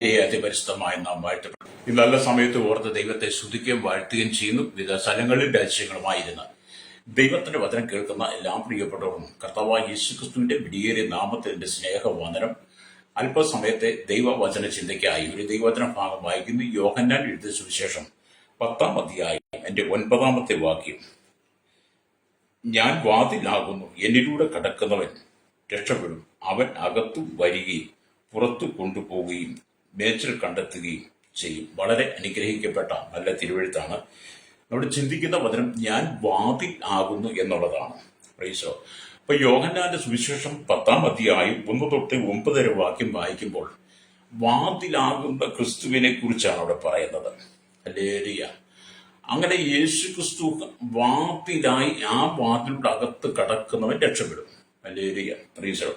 അതിപരിശുദ്ധമായ നാം വാഴ്ത്തപ്പെടും. ഈ നല്ല സമയത്ത് ഓർത്ത് ദൈവത്തെ സ്തുതിക്കുകയും വാഴ്ത്തുകയും ചെയ്യുന്നു. വിവിധ സ്ഥലങ്ങളിൽ രാജ്യങ്ങളുമായിരുന്ന ദൈവത്തിന്റെ വചനം കേൾക്കുന്ന എല്ലാ പ്രിയപ്പെട്ടവരും കർത്താവായ യേശുക്രിസ്തുവിന്റെ വിടിയേറിയ നാമത്തിന്റെ സ്നേഹവന്ദനം. അല്പസമയത്തെ ദൈവവചന ചിന്തയ്ക്കായി ഒരു ദൈവവചന ഭാഗം വായിക്കുന്നു. യോഹന്നാൻ എഴുതിയ സുവിശേഷം 10-ാം അധ്യായം എന്റെ 9-ാമത്തെ വാക്യം. ഞാൻ വാതിലാകുന്നു, എന്നിലൂടെ കടക്കുന്നവൻ രക്ഷപ്പെടും. അവൻ അകത്തു വരികയും പുറത്തു കൊണ്ടുപോവുകയും മേച്ചിൽ കണ്ടെത്തുകയും ചെയ്യും. വളരെ അനുഗ്രഹിക്കപ്പെട്ട നല്ല തിരുവെഴുത്താണ്. നമ്മൾ ചിന്തിക്കുന്ന വചനം ഞാൻ വാതിൽ ആകുന്നു എന്നുള്ളതാണ്. പ്രൈസോ. അപ്പൊ യോഹന്നാന്റെ സുവിശേഷം 10-ാം അധ്യായം 1 തൊട്ട് 9 വരെ വാക്യം വായിക്കുമ്പോൾ വാതിലാകുന്ന ക്രിസ്തുവിനെ കുറിച്ചാണ് അവിടെ പറയുന്നത്. ഹല്ലേലൂയ. അങ്ങനെ യേശു ക്രിസ്തു വാതിലായി, ആ വാതിലൂടെ അകത്ത് കടക്കുന്നവൻ രക്ഷപ്പെടും. ഹല്ലേലൂയ. പ്രൈസോ.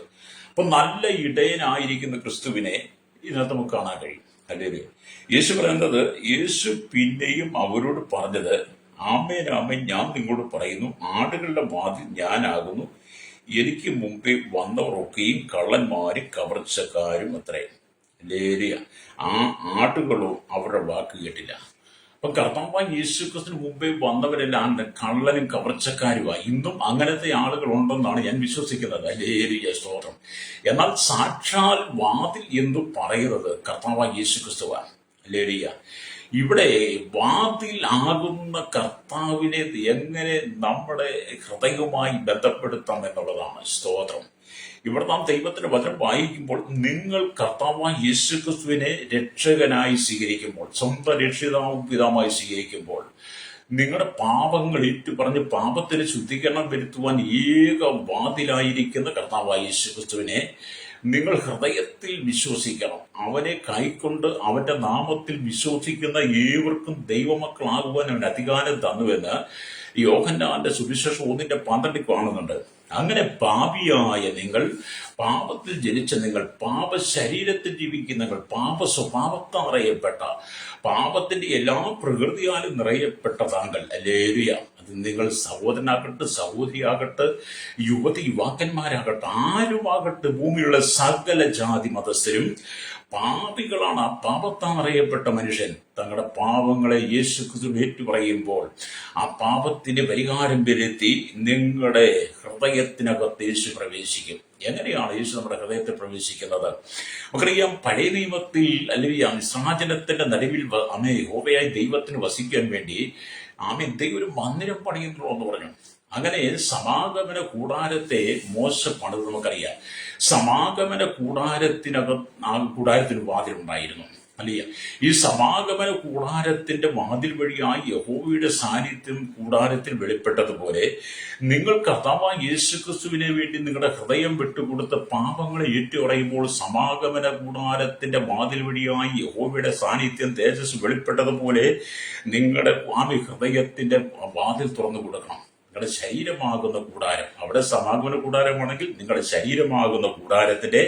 അപ്പൊ നല്ല ഇടയനായിരിക്കുന്ന ക്രിസ്തുവിനെ ഇതിനകത്ത് നമുക്ക് കാണാൻ കഴിയും. ഹല്ലേലൂയ. യേശു പറയുന്നത്, യേശു പിന്നെയും അവരോട് പറഞ്ഞത്, ആമേൻ ആമേൻ ഞാൻ നിങ്ങളോട് പറയുന്നു, ആടുകളുടെ വാതിൽ ഞാനാകുന്നു. എനിക്ക് മുമ്പേ വന്നവർ ഒക്കെയും കള്ളന്മാരും കവർച്ചക്കാരും അത്രേ. ഹല്ലേലൂയ. ആ ആടുകളോ അവരുടെ വാക്ക് കേട്ടില്ല. അപ്പൊ കർത്താവായ യേശു ക്രിസ്തുവിന് മുമ്പേ വന്നവരെല്ലാം കള്ളനും കവർച്ചക്കാരുമായി. ഇന്നും അങ്ങനത്തെ ആളുകൾ ഉണ്ടെന്നാണ് ഞാൻ വിശ്വസിക്കുന്നത്. ഹല്ലേലൂയ, സ്തോത്രം. എന്നാൽ സാക്ഷാൽ വാതിൽ എന്ന് പറയുന്നത് കർത്താവായ യേശു ക്രിസ്തുവാണ്. ഹല്ലേലൂയ. ഇവിടെ വാതിൽ ആകുന്ന കർത്താവിനെ എങ്ങനെ നമ്മുടെ ഹൃദയവുമായി ബന്ധപ്പെടുത്താം എന്നുള്ളതാണ്. സ്തോത്രം. ഇവിടെ നാം ദൈവത്തിന്റെ വചനം വായിക്കുമ്പോൾ, നിങ്ങൾ കർത്താവായ യേശു ക്രിസ്തുവിനെ രക്ഷകനായി സ്വീകരിക്കുമ്പോൾ, സ്വന്തം രക്ഷിതാവും പിതാവായി സ്വീകരിക്കുമ്പോൾ, നിങ്ങളുടെ പാപങ്ങൾ ഏറ്റുപറഞ്ഞ് പാപത്തിന് ശുദ്ധീകരണം വരുത്തുവാൻ ഏക വാതിലായിരിക്കുന്ന കർത്താവായ യേശു ക്രിസ്തുവിനെ നിങ്ങൾ ഹൃദയത്തിൽ വിശ്വസിക്കണം. അവനെ കൈക്കൊണ്ട് അവന്റെ നാമത്തിൽ വിശ്വസിക്കുന്ന ഏവർക്കും ദൈവമക്കളാകുവാൻ അവൻ അധികാരം തന്നുവെന്ന് യോഹന്നാന്റെ സുവിശേഷം 1:12 കാണുന്നുണ്ട്. അങ്ങനെ പാപിയായ നിങ്ങൾ, പാപത്തിൽ ജനിച്ച നിങ്ങൾ, പാപ ശരീരത്തിൽ ജീവിക്കുന്ന നിങ്ങൾ, പാപ സ്വഭാവത്താൽ നിറയപ്പെട്ട, പാപത്തിന്റെ എല്ലാ പ്രകൃതിയാലും നിറയപ്പെട്ട താങ്കൾ, ഹല്ലേലൂയ, അത് നിങ്ങൾ സഹോദരനാകട്ടെ, സഹോദരിയാകട്ടെ, യുവതി യുവാക്കന്മാരാകട്ടെ, ആരുമാകട്ടെ, ഭൂമിയുള്ള സകല ജാതി മതസ്ഥരും പാപികളാണ്. ആ പാപത്താൽ അറിയപ്പെട്ട മനുഷ്യൻ തങ്ങളുടെ പാപങ്ങളെ യേശു ക്രിസ്തു ഏറ്റുപറയുമ്പോൾ ആ പാപത്തിന് പരിഹാരം വരുത്തി നിങ്ങളുടെ ഹൃദയത്തിനകത്ത് യേശു പ്രവേശിക്കും. എങ്ങനെയാണ് യേശു നമ്മുടെ ഹൃദയത്തിൽ പ്രവേശിക്കുന്നത്? നമുക്കറിയാം, പഴയ നിയമത്തിൽ അല്ലെങ്കിൽ വിസർജനത്തിന്റെ നടുവിൽ യഹോവയായ ദൈവത്തിന് വസിക്കാൻ വേണ്ടി ദൈവം ഒരു മന്ദിരം പണിയുന്നു എന്ന് പറഞ്ഞു. അങ്ങനെ സമാഗമന കൂടാരത്തെ മോശ പണിത് നമുക്കറിയാം. സമാഗമന കൂടാരത്തിന് വാതിലുണ്ടായിരുന്നു. അല്ലയ, ഈ സമാഗമന കൂടാരത്തിന്റെ വാതിൽ വഴിയായി യഹോവയുടെ സാന്നിധ്യം കൂടാരത്തിൽ വെളിപ്പെട്ടതുപോലെ നിങ്ങൾ കർത്താവായ യേശു ക്രിസ്തുവിനെ വേണ്ടി നിങ്ങളുടെ ഹൃദയം വിട്ടുകൊടുത്ത പാപങ്ങളെ ഏറ്റുപറയുമ്പോൾ സമാഗമന കൂടാരത്തിന്റെ വാതിൽ വഴിയായി യഹോവയുടെ സാന്നിധ്യം തേജസ് വെളിപ്പെട്ടതുപോലെ നിങ്ങളുടെ ഹൃദയത്തിന്റെ വാതിൽ തുറന്നു കൊടുക്കണം. നിങ്ങളുടെ ശരീരമാകുന്ന കൂടാരം, അവിടെ സമാഗമന കൂടാരമാണെങ്കിൽ നിങ്ങളുടെ ശരീരമാകുന്ന കൂടാരത്തിന്റെ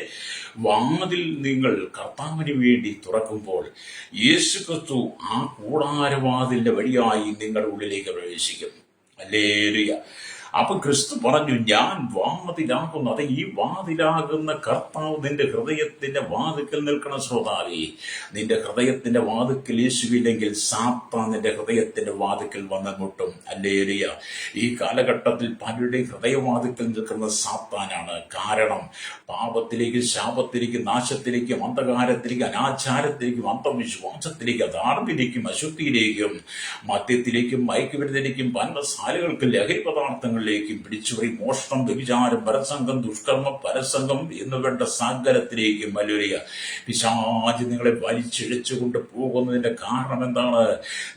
വാതിൽ നിങ്ങൾ കർത്താവിന് വേണ്ടി തുറക്കുമ്പോൾ യേശു ക്രിസ്തു ആ കൂടാരവാതിലിന്റെ വഴിയായി നിങ്ങളുടെ ഉള്ളിലേക്ക് പ്രവേശിക്കും. ഹല്ലേലൂയ. അപ്പൊ ക്രിസ്തു പറഞ്ഞു, ഞാൻ വാതിലാകുന്നു. അത് ഈ വാതിലാകുന്ന കർത്താവ് നിന്റെ ഹൃദയത്തിന്റെ വാതിക്കൽ നിൽക്കണം. ശ്രോതാവേ, നിന്റെ ഹൃദയത്തിന്റെ വാതിക്കൽ യേശുവില്ലെങ്കിൽ സാത്താൻ നിന്റെ ഹൃദയത്തിന്റെ വാതിക്കൽ വന്ന് മുട്ടും. ഹല്ലേലൂയ. ഈ കാലഘട്ടത്തിൽ പലരുടെയും ഹൃദയവാതിക്കൽ നിൽക്കുന്ന സാത്താനാണ്. കാരണം പാപത്തിലേക്കും ശാപത്തിലേക്കും നാശത്തിലേക്കും അന്ധകാരത്തിലേക്കും അനാചാരത്തിലേക്കും അന്ധവിശ്വാസത്തിലേക്കും അധാർമ്മിലേക്കും അശുദ്ധിയിലേക്കും മദ്യത്തിലേക്കും മയക്കുമരുന്നിലേക്കും പന്നസാലുകൾക്കും ലഹരി പദാർത്ഥങ്ങൾ പിടിച്ചുപറി, മോഷണം, വ്യഭിചാരം, പരസംഗം, ദുഷ്കർമ്മം, പരസംഗം എന്നുവേണ്ട സകലത്തിലേക്കും ഹല്ലേലൂയ പിശാച് നിങ്ങളെ വലിച്ചിഴച്ചുകൊണ്ട് പോകുന്നതിന്റെ കാരണം എന്താണ്?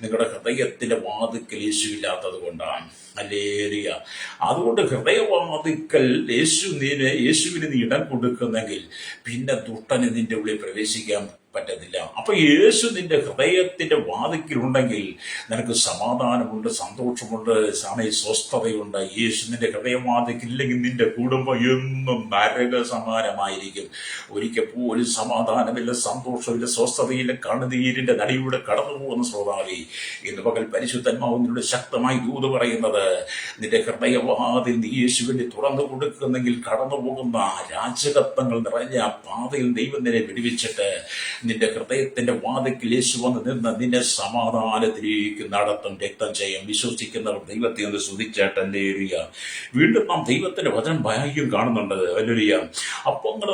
നിങ്ങളുടെ ഹൃദയത്തിന്റെ വാതിക്കൽ യേശുവില്ലാത്തത് കൊണ്ടാണ്. ഹല്ലേലൂയ. അതുകൊണ്ട് ഹൃദയവാതിക്കൽ യേശുവിന് നീ ഇടം കൊടുക്കുന്നെങ്കിൽ പിന്നെ ദുഷ്ടന് നിന്റെ ഉള്ളിൽ പ്രവേശിക്കാൻ പറ്റത്തില്ല. അപ്പൊ യേശു നിന്റെ ഹൃദയത്തിന്റെ വാതിക്കലുണ്ടെങ്കിൽ നിനക്ക് സമാധാനമുണ്ട്, സന്തോഷമുണ്ട്, സ്വസ്ഥതയുണ്ട്. യേശു നിന്റെ ഹൃദയവാതിക്കില്ലെങ്കിൽ നിന്റെ കുടുംബം എന്നും നരക സമാനമായിരിക്കും. ഒരിക്കൽ പോലും സമാധാനമില്ല, സന്തോഷമില്ല, സ്വസ്ഥതയില്ല, കണ്ണുനീരിന്റെ നടിയുടെ കടന്നു പോകുന്ന ശ്രോതാവി, ഇന്ന് പകൽ പരിശുദ്ധാത്മാവിനോട് ശക്തമായി ദൂത് പറയുന്നത്, നിന്റെ ഹൃദയവാതിൽ നീ യേശുവിനെ തുറന്നു കൊടുക്കുന്നെങ്കിൽ കടന്നു പോകുന്ന രാജകത്വങ്ങൾ നിറഞ്ഞ പാതയിൽ ദൈവം നിന്നെ വിടുവിച്ചിട്ട് നിന്റെ ഹൃദയത്തിന്റെ വാതിൽക്കൽ യേശു വന്ന് നിന്ന് നിന്നെ സമാധാനത്തിലേക്ക് നടത്തും. രക്തം ചെയ്യും. വിശ്വസിക്കുന്നവർ ദൈവത്തെ ഒന്ന് സ്തുതിച്ചേട്ടല്ലേ. വീണ്ടും നാം ദൈവത്തിന്റെ വചനം വായിക്കും കാണുന്നുണ്ട്. ഹല്ലേലൂയ. അപ്പൊ അങ്ങനെ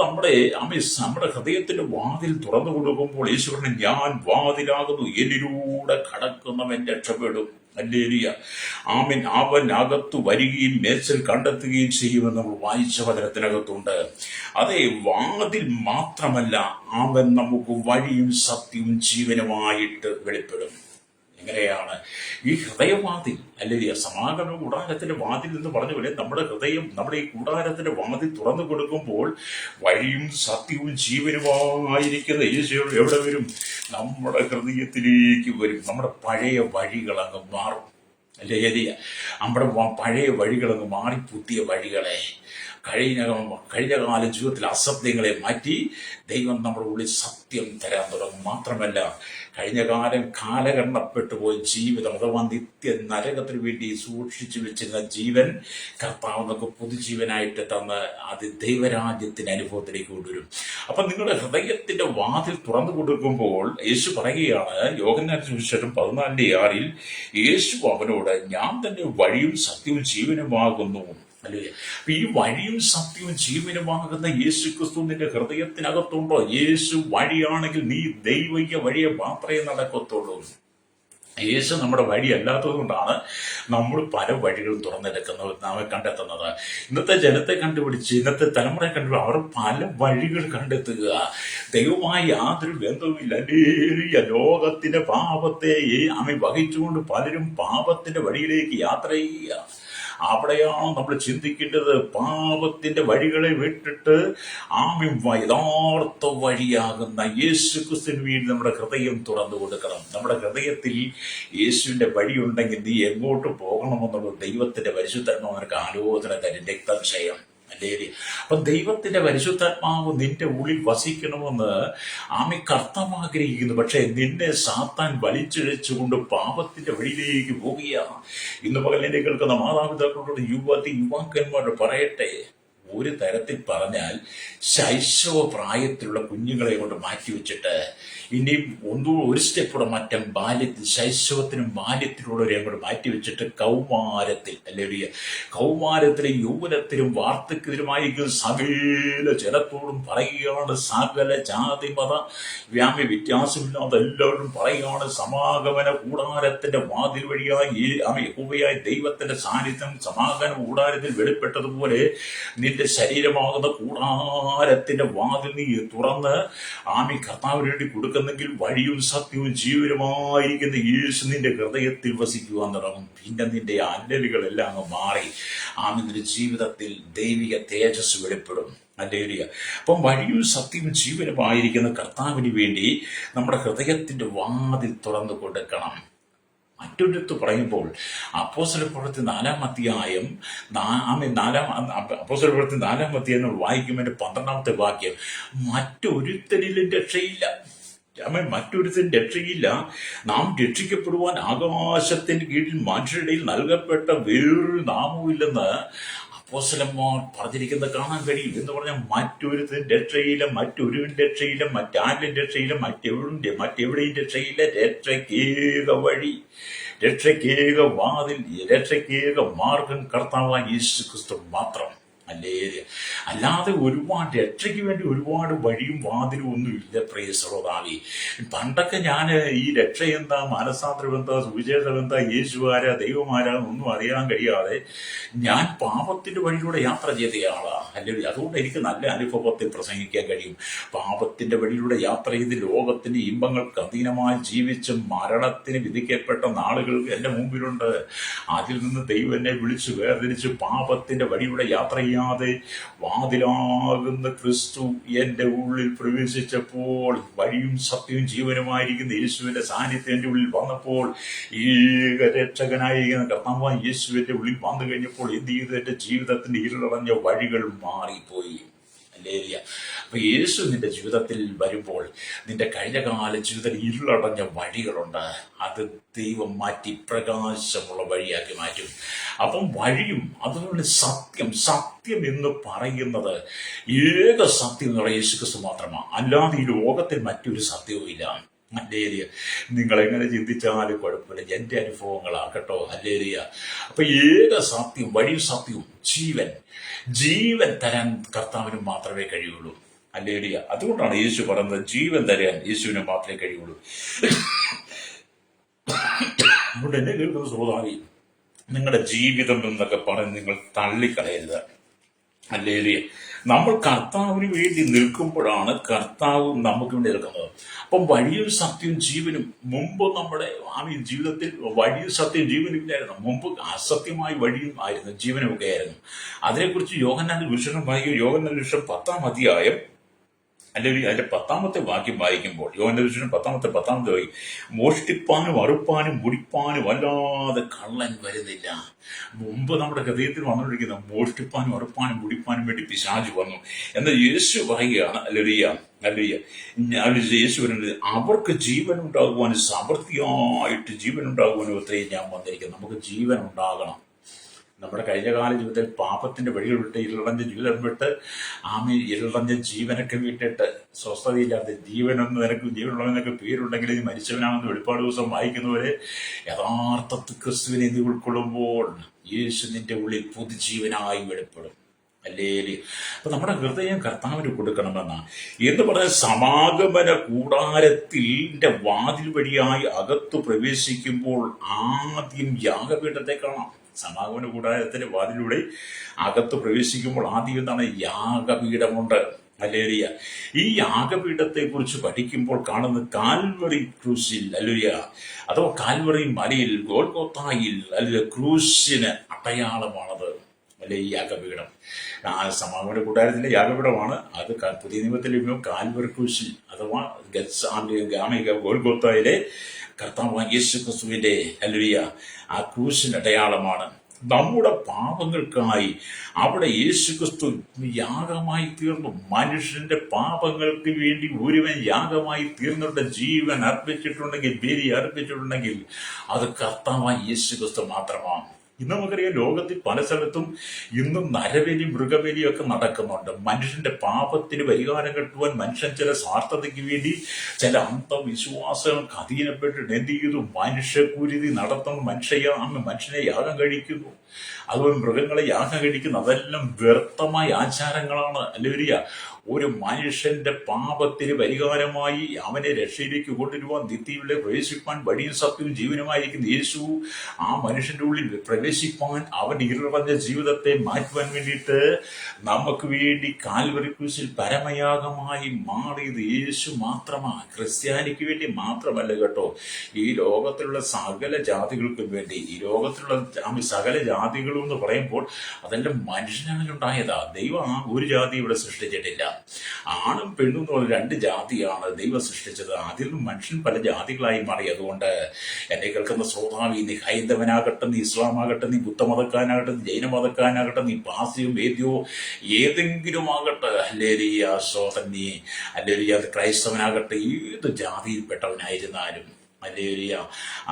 നമ്മുടെ ഹൃദയത്തിന്റെ വാതിൽ തുറന്നു കൊടുക്കുമ്പോൾ യേശു പറഞ്ഞു, ഞാൻ വാതിലാകുന്നു, എന്നിലൂടെ കടക്കുന്നവൻ രക്ഷപ്പെടും. ഹല്ലേലൂയ. ആമേൻ. അവൻ അകത്തു വരികയും മേച്ചൽ കണ്ടെത്തുകയും ചെയ്യുമെന്ന് നമ്മൾ വായിച്ച വചനത്തിനകത്തുണ്ട്. അതെ, വാതിൽ മാത്രമല്ല, അവൻ നമുക്ക് വഴിയും സത്യവും ജീവനുമായിട്ട് വെളിപ്പെടും. എങ്ങനെയാണ് ഈ ഹൃദയവാതിൽ? അല്ലെങ്കിൽ സമാഗമ കൂടാരത്തിന്റെ വാതിൽ എന്ന് പറഞ്ഞ പോലെ നമ്മുടെ ഹൃദയം, നമ്മുടെ ഈ കൂടാരത്തിന്റെ വാതിൽ തുറന്നു കൊടുക്കുമ്പോൾ വഴിയും സത്യവും ജീവനുമായിരിക്കുന്ന യേശു എവിടെ വരും? നമ്മുടെ ഹൃദയത്തിലേക്ക് വരും. നമ്മുടെ പഴയ വഴികൾ അങ്ങ് മാറും. അല്ലേ? നമ്മുടെ പഴയ വഴികളങ്ങ് മാറി പുതിയ വഴികളെ, കഴിഞ്ഞകാല ജീവിതത്തിലെ അസത്യങ്ങളെ മാറ്റി ദൈവം നമ്മുടെ ഉള്ളിൽ സത്യം തരാൻ തുടങ്ങും. മാത്രമല്ല, കഴിഞ്ഞ കാലഘട്ടപ്പെട്ടു പോയ ജീവിതം അഥവാ നിത്യ നരകത്തിന് വേണ്ടി സൂക്ഷിച്ചു വെച്ചിരുന്ന ജീവൻ കർത്താവ് നമുക്ക് പുതുജീവനായിട്ട് തന്ന് അത് ദൈവരാജ്യത്തിന്റെ അനുഭവത്തിലേക്ക് കൊണ്ടുവരും. അപ്പൊ നിങ്ങളുടെ ഹൃദയത്തിന്റെ വാതിൽ തുറന്നു കൊടുക്കുമ്പോൾ യേശു പറയുകയാണ്, യോഹന്നാന്റെ സുവിശേഷം 14:6 യേശു അവനോട്, ഞാൻ തന്നെ വഴിയും സത്യവും ജീവനുമാകുന്നു. അല്ലേ? അപ്പൊ ഈ വഴിയും സത്യവും ജീവനുമാകുന്ന യേശു ക്രിസ്തു നിന്റെ ഹൃദയത്തിനകത്തുണ്ടോ? യേശു വഴിയാണെങ്കിൽ നീ ദൈവിക വഴിയെ മാത്രമേ നടക്കത്തുള്ളൂ. യേശു നമ്മുടെ വഴി അല്ലാത്തത് കൊണ്ടാണ് നമ്മൾ പല വഴികളും തുറന്നെടുക്കുന്നത്, നാം കണ്ടെത്തുന്നത്. ഇന്നത്തെ ജനത്തെ കണ്ടുപിടിച്ച്, ഇന്നത്തെ തലമുറയെ കണ്ടുപിടിച്ച് അവർ പല വഴികൾ കണ്ടെത്തുക. ദൈവമായി യാതൊരു ബന്ധവുമില്ല. ലോകത്തിന്റെ പാപത്തെ വഹിച്ചുകൊണ്ട് പലരും പാപത്തിന്റെ വഴിയിലേക്ക് യാത്ര ചെയ്യുക. അവിടെയാണ് നമ്മൾ ചിന്തിക്കേണ്ടത്. പാപത്തിന്റെ വഴികളെ വിട്ടിട്ട് യഥാർത്ഥ വഴിയാകുന്ന യേശു ക്രിസ്തുവിന് വേണ്ടി നമ്മുടെ ഹൃദയം തുറന്നു കൊടുക്കണം. നമ്മുടെ ഹൃദയത്തിൽ യേശുവിന്റെ വഴിയുണ്ടെങ്കിൽ നീ എങ്ങോട്ട് പോകണമെന്നുള്ള ദൈവത്തിന്റെ പരിശുദ്ധാത്മാവ് നിനക്ക് ആലോചന തരും. രക്തം ചെയ്യും. അല്ലേ? അപ്പൊ ദൈവത്തിന്റെ പരിശുദ്ധാത്മാവ് നിന്റെ ഉള്ളിൽ വസിക്കണമെന്ന് കർത്താവ് ആഗ്രഹിക്കുന്നു. പക്ഷെ നിന്നെ സാത്താൻ വലിച്ചിഴച്ചുകൊണ്ട് പാപത്തിന്റെ വഴിയിലേക്ക് പോവുകയാണ്. ഇന്ന് പകൽ എന്നെ കേൾക്കുന്ന മാതാപിതാക്കളോട്, യുവാക്കന്മാരോട് പറയട്ടെ, ഒരു തരത്തിൽ പറഞ്ഞാൽ ശൈശവ പ്രായത്തിലുള്ള കുഞ്ഞുങ്ങളെ കൊണ്ട് മാറ്റിവെച്ചിട്ട് ഇനിയും ഒരു സ്റ്റെപ്പൂടെ മാറ്റം ശൈശവത്തിനും ബാല്യത്തിലുള്ളവരെ കൊണ്ട് മാറ്റിവെച്ചിട്ട് കൗമാരത്തിൽ, അല്ലെങ്കിൽ കൗമാരത്തിലെ യൗവനത്തിലും വാർദ്ധക്യത്തിലുമായിരിക്കും സകല ജനത്തോടും പറയുകയാണ്, സകല ജാതി മത വ്യത്യാസമില്ലാതെ എല്ലാവരും പറയുകയാണ്, സമാഗമന കൂടാരത്തിന്റെ വാതിൽ വഴിയായി യഹോവയായ ദൈവത്തിന്റെ സാന്നിധ്യം സമാഗമന കൂടാരത്തിൽ വെളിപ്പെട്ടതുപോലെ നിന്റെ ശരീരമാകുന്ന കൂടാരത്തിന്റെ വാതിൽ നീ തുറന്ന് കർത്താവിന് വേണ്ടി കൊടുക്കുന്നെങ്കിൽ വഴിയും സത്യവും ജീവനുമായിരിക്കുന്ന യേശു നിന്റെ ഹൃദയത്തിൽ വസിക്കുവാൻ തുടങ്ങും. പിന്നെ നിന്റെ അല്ലലുകളെല്ലാം അങ്ങ് മാറി നിന്റെ ജീവിതത്തിൽ ദൈവിക തേജസ് വെളിപ്പെടും. അല്ലേലൂയ. അപ്പം വഴിയും സത്യവും ജീവനുമായിരിക്കുന്ന കർത്താവിന് വേണ്ടി നമ്മുടെ ഹൃദയത്തിന്റെ വാതിൽ തുറന്നു കൊടുക്കണം. മറ്റൊരിടത്ത് പറയുമ്പോൾ അപ്പോസ്തലപ്രവൃത്തി 4-ാം അധ്യായം വായിക്കുമ്പോൾ 12-ാമത്തെ വാക്യം, മറ്റൊരുത്തനിലും രക്ഷയില്ല. മറ്റൊരുത്തൻ രക്ഷയില്ല. നാം രക്ഷിക്കപ്പെടുവാൻ ആകാശത്തിന് കീഴിൽ മനുഷ്യരുടെ നൽകപ്പെട്ട വേറൊരു നാമവുമില്ലെന്ന് അപ്പോസ്തലന്മാർ പറഞ്ഞിരിക്കുന്നത് കാണാൻ കഴിയും. എന്ന് പറഞ്ഞാൽ മറ്റൊരുത്തൻ രക്ഷയില്ല, മറ്റൊരുവൻ രക്ഷയില്ല, മറ്റാരും രക്ഷയില്ല, മറ്റെവിടെയും രക്ഷയില്ല. രക്ഷയ്ക്കേക വഴി, രക്ഷയ്ക്കേക വാതിൽ, രക്ഷയ്ക്കേക മാർഗം കർത്താവായ യേശു ക്രിസ്തു മാത്രം. അല്ലാതെ ഒരുപാട് രക്ഷയ്ക്ക് വേണ്ടി ഒരുപാട് വഴിയും വാതിലും ഒന്നും ഇല്ല. പ്രിയ സഹോദരാവി, പണ്ടൊക്കെ ഞാൻ ഈ രക്ഷ എന്താ, മാനസാന്തരം എന്താ, സുവിശേഷം എന്താ, യേശുവാരാ, ദൈവമാരാന്നൊന്നും അറിയാൻ കഴിയാതെ ഞാൻ പാപത്തിന്റെ വഴിയിലൂടെ യാത്ര ചെയ്ത ആളാ. അല്ലെങ്കിൽ അതുകൊണ്ട് എനിക്ക് നല്ല അനുഭവത്തിൽ പ്രസംഗിക്കാൻ കഴിയും. പാപത്തിന്റെ വഴിയിലൂടെ യാത്ര ചെയ്ത് ലോകത്തിന്റെ ഇമ്പങ്ങൾക്ക് അധീനമായി ജീവിച്ച് മരണത്തിന് വിധിക്കപ്പെട്ട നാളുകൾ എന്റെ മുമ്പിലുണ്ട്. അതിൽ നിന്ന് ദൈവം എന്നെ വിളിച്ച് വേർതിരിച്ച് പാപത്തിന്റെ വഴിയിലൂടെ യാത്ര ചെയ്യാതെ വാതിലാകുന്ന ക്രിസ്തു എന്റെ ഉള്ളിൽ പ്രവേശിച്ചപ്പോൾ, വഴിയും സത്യവും ജീവനുമായിരിക്കുന്ന യേശുവിന്റെ സാന്നിധ്യം എന്റെ ഉള്ളിൽ വന്നപ്പോൾ, ഏക രക്ഷകനായിരിക്കുന്ന കർത്താവായ യേശുവിന്റെ ഉള്ളിൽ വന്നു കഴിഞ്ഞപ്പോൾ എന്ത് ചെയ്തു? എന്റെ ജീവിതത്തിന്റെ ഇരുളടഞ്ഞ വഴികൾ മാറിപ്പോയി. ഹല്ലേലൂയ. അപ്പൊ യേശു നിന്റെ ജീവിതത്തിൽ വരുമ്പോൾ നിന്റെ കഴിഞ്ഞകാല ജീവിതത്തിൽ ഇരുളടഞ്ഞ വഴികളുണ്ട്, അത് ദൈവം മാറ്റി പ്രകാശമുള്ള വഴിയാക്കി മാറ്റും. അപ്പം വഴിയും അതുപോലെ സത്യം, സത്യം എന്ന് പറയുന്നത് ഏക സത്യം എന്ന് പറയുന്നത് യേശുക്രിസ്തു മാത്രമാണ്. അല്ലാതെ ഈ ലോകത്തിൽ മറ്റൊരു സത്യവും ഇല്ല. ഹല്ലേലൂയ. നിങ്ങൾ എങ്ങനെ ചിന്തിച്ചാലും കുഴപ്പമില്ല, എന്റെ അനുഭവങ്ങളാകട്ടോ. ഹല്ലേലൂയ. അപ്പൊ ഏക സത്യം, വഴിയും സത്യവും ജീവൻ, ജീവൻ തരാൻ കർത്താവിന് മാത്രമേ കഴിയുള്ളൂ. ഹല്ലേലൂയ. അതുകൊണ്ടാണ് യേശു പറയുന്നത് ജീവൻ തരാൻ യേശുവിന് മാത്രമേ കഴിയുള്ളൂ. അതുകൊണ്ട് എന്നെ കേൾക്കുന്ന ശ്രോതാവി, നിങ്ങളുടെ ജീവിതം എന്നൊക്കെ പറഞ്ഞ് നിങ്ങൾ തള്ളിക്കളയരുത്. ഹല്ലേലൂയ. നമ്മൾ കർത്താവിന് വേണ്ടി നിൽക്കുമ്പോഴാണ് കർത്താവ് നമുക്ക് വേണ്ടി നിൽക്കുന്നത്. അപ്പം വഴിയും സത്യവും ജീവനും, മുമ്പ് നമ്മുടെ ജീവിതത്തിൽ വഴിയും സത്യവും ജീവനും ഇല്ലായിരുന്നു. മുമ്പ് അസത്യമായ വഴിയും ആയിരുന്നു, ജീവനും ഒക്കെ ആയിരുന്നു. അതിനെക്കുറിച്ച് യോഹന്നാന്റെ വിഷയം വായിക്കും. യോഹന്നാന്റെ വിഷയം 10-ാം അധ്യായം അല്ലെങ്കിൽ അതിന്റെ 10-ാമത്തെ വാക്യം വായിക്കുമ്പോൾ, യോഹന്നാന്റെ വിഷയം 10-ാമത്തെ വാക്യം, മോഷ്ടിപ്പാനും അറുപ്പാനും മുടിപ്പാനും അല്ലാതെ കള്ളൻ വരുന്നില്ല. മുമ്പ് നമ്മുടെ ഹൃദയത്തിൽ വന്നുകൊണ്ടിരിക്കുന്ന മോഷ്ടിപ്പാനും അറുപ്പാനും മുടിപ്പാനും വേണ്ടി പിശാച് വന്നു. എന്നാൽ യേശു പറയുകയാണ്, ഹല്ലേലൂയ, ഹല്ലേലൂയ, യേശു പറയുന്നത് അവർക്ക് ജീവൻ ഉണ്ടാകുവാനും സമൃദ്ധിയായിട്ട് ജീവൻ ഉണ്ടാകുവാനും ഒത്തിരി ഞാൻ വന്നിരിക്കുന്നു. നമുക്ക് ജീവൻ ഉണ്ടാകണം. നമ്മുടെ കഴിഞ്ഞകാല ജീവിതത്തിൽ പാപത്തിന്റെ വഴികൾ വിട്ട് ഇരുളഞ്ഞ ജീവിതം വിട്ട് ഇരുളഞ്ഞ ജീവനൊക്കെ വിട്ടിട്ട് സ്വസ്ഥതയില്ലാതെ ജീവനുള്ളവനൊക്കെ പേരുണ്ടെങ്കിൽ നീ മരിച്ചവനാണെന്ന് വെളിപ്പാട് ദിവസം വായിക്കുന്നവരെ യഥാർത്ഥത്തിൽ ക്രിസ്തുവിനെ നീ ഉൾക്കൊള്ളുമ്പോൾ യേശു നിന്റെ ഉള്ളിൽ പുതുജീവനായി വെളിപ്പെടും. ഹല്ലേലൂയ. അപ്പൊ നമ്മുടെ ഹൃദയം കർത്താവിന് കൊടുക്കണമെന്നാണ് എന്ന് പറഞ്ഞ സമാഗമന കൂടാരത്തിന്റെ വാതിൽ വഴിയായി അകത്തു പ്രവേശിക്കുമ്പോൾ ആദ്യം യാഗപീഠത്തെ കാണാം. സമാഗമന കൂടാരത്തിന്റെ വാതിലൂടെ അകത്ത് പ്രവേശിക്കുമ്പോൾ ആദ്യം എന്താണ്? യാഗപീഠമുണ്ട്. ഹല്ലേലൂയ. ഈ യാഗപീഠത്തെ കുറിച്ച് പഠിക്കുമ്പോൾ കാണുന്നത് കാൽവറി ക്രൂസിൽ, ഹല്ലേലൂയ, അഥവാ കാൽവറി മലയിൽ ഗോൽഗോഥായിൽ അല്ലെങ്കിൽ ക്രൂസിന് അടയാളമാണത്. അല്ലെ ഈ യാഗപീഠം സമാഗമന കൂടാരത്തിന്റെ യാഗപീഠമാണ്. അത് പുതിയ നിയമത്തിൽ കാൽവറി ക്രൂസിൽ അഥവാ ഗോൽഗോഥായിലെ കർത്താവായ യേശു ക്രിസ്തുവിന്റെ, ഹല്ലേലൂയ, ആ ക്രൂസിന്റെ അടയാളമാണ്. നമ്മുടെ പാപങ്ങൾക്കായി അവിടെ യേശു ക്രിസ്തു യാഗമായി തീർന്നു. മനുഷ്യന്റെ പാപങ്ങൾക്ക് വേണ്ടി ഒരുവൻ യാഗമായി തീർന്നിട്ട് ജീവൻ അർപ്പിച്ചിട്ടുണ്ടെങ്കിൽ, ബലി അർപ്പിച്ചിട്ടുണ്ടെങ്കിൽ അത് കർത്താവായ യേശു ക്രിസ്തു മാത്രമാണ്. ഇന്ന് നമുക്കറിയാം, ലോകത്തിൽ പല സ്ഥലത്തും ഇന്നും നരബലി, മൃഗബലിയും ഒക്കെ നടക്കുന്നുണ്ട്. മനുഷ്യന്റെ പാപത്തിന് പരിഹാരം കിട്ടുവാൻ മനുഷ്യൻ ചില സ്വാർത്ഥതയ്ക്ക് വേണ്ടി ചില അന്ധവിശ്വാസങ്ങൾക്ക് അധീനപ്പെട്ടിട്ട് എന്ത് ചെയ്തു? മനുഷ്യക്കുരുതി നടത്തുന്നു, മനുഷ്യനെ യാഗം കഴിക്കുന്നു, അതുപോലെ മൃഗങ്ങളെ യാഗം കഴിക്കുന്നു. അതെല്ലാം വ്യർത്ഥമായ ആചാരങ്ങളാണ്. ഹല്ലേലൂയ. ഒരു മനുഷ്യന്റെ പാപത്തിന് പരിഹാരമായി അവനെ രക്ഷയിലേക്ക് കൊണ്ടുവരുവാൻ, നിത്യയിലെ പ്രവേശിപ്പാൻ വഴിയും സത്യവും ജീവനുമായിരിക്കുന്ന യേശു ആ മനുഷ്യന്റെ ഉള്ളിൽ പ്രവേശിപ്പാൻ, അവന്റെ ഇരുളഞ്ഞ ജീവിതത്തെ മാറ്റുവാൻ വേണ്ടിയിട്ട് നമുക്ക് വേണ്ടി കാൽവറി ക്രൂശിൽ പരമയാഗമായി മാറിയത് യേശു മാത്രമാണ്. ക്രിസ്ത്യാനിക്ക് വേണ്ടി മാത്രമല്ല കേട്ടോ, ഈ ലോകത്തിലുള്ള സകല ജാതികൾക്കും വേണ്ടി. ഈ ലോകത്തിലുള്ള സകല ജാതികളും എന്ന് പറയുമ്പോൾ അതെല്ലാം മനുഷ്യനാണ് ഉണ്ടായതാ. ദൈവം ഒരു ജാതി ഇവിടെ സൃഷ്ടിച്ചിട്ടില്ല. ആണും പെണ്ണും എന്ന് പറഞ്ഞ രണ്ട് ജാതിയാണ് ദൈവം സൃഷ്ടിച്ചത്. അതിൽ നിന്നും മനുഷ്യൻ പല ജാതികളായി മാറി. അതുകൊണ്ട് എന്നെ കേൾക്കുന്ന ശ്രോതാവി, നീ ഹൈന്ദവനാകട്ടെ, നീ ഇസ്ലാം ആകട്ടെ, നീ ബുദ്ധമതക്കാരനാകട്ടെ, നീ ജൈനമതക്കാരനാകട്ടെ, നീ പാസിയോ വേദ്യോ ഏതെങ്കിലും ആകട്ടെ, ഹല്ലേലൂയ, ശ്രോതൻ, നീ ഹല്ലേലൂയ, ക്രൈസ്തവനാകട്ടെ, ഏത് ജാതിയിൽപ്പെട്ടവനായിരുന്നാലും, ഹല്ലേലൂയ,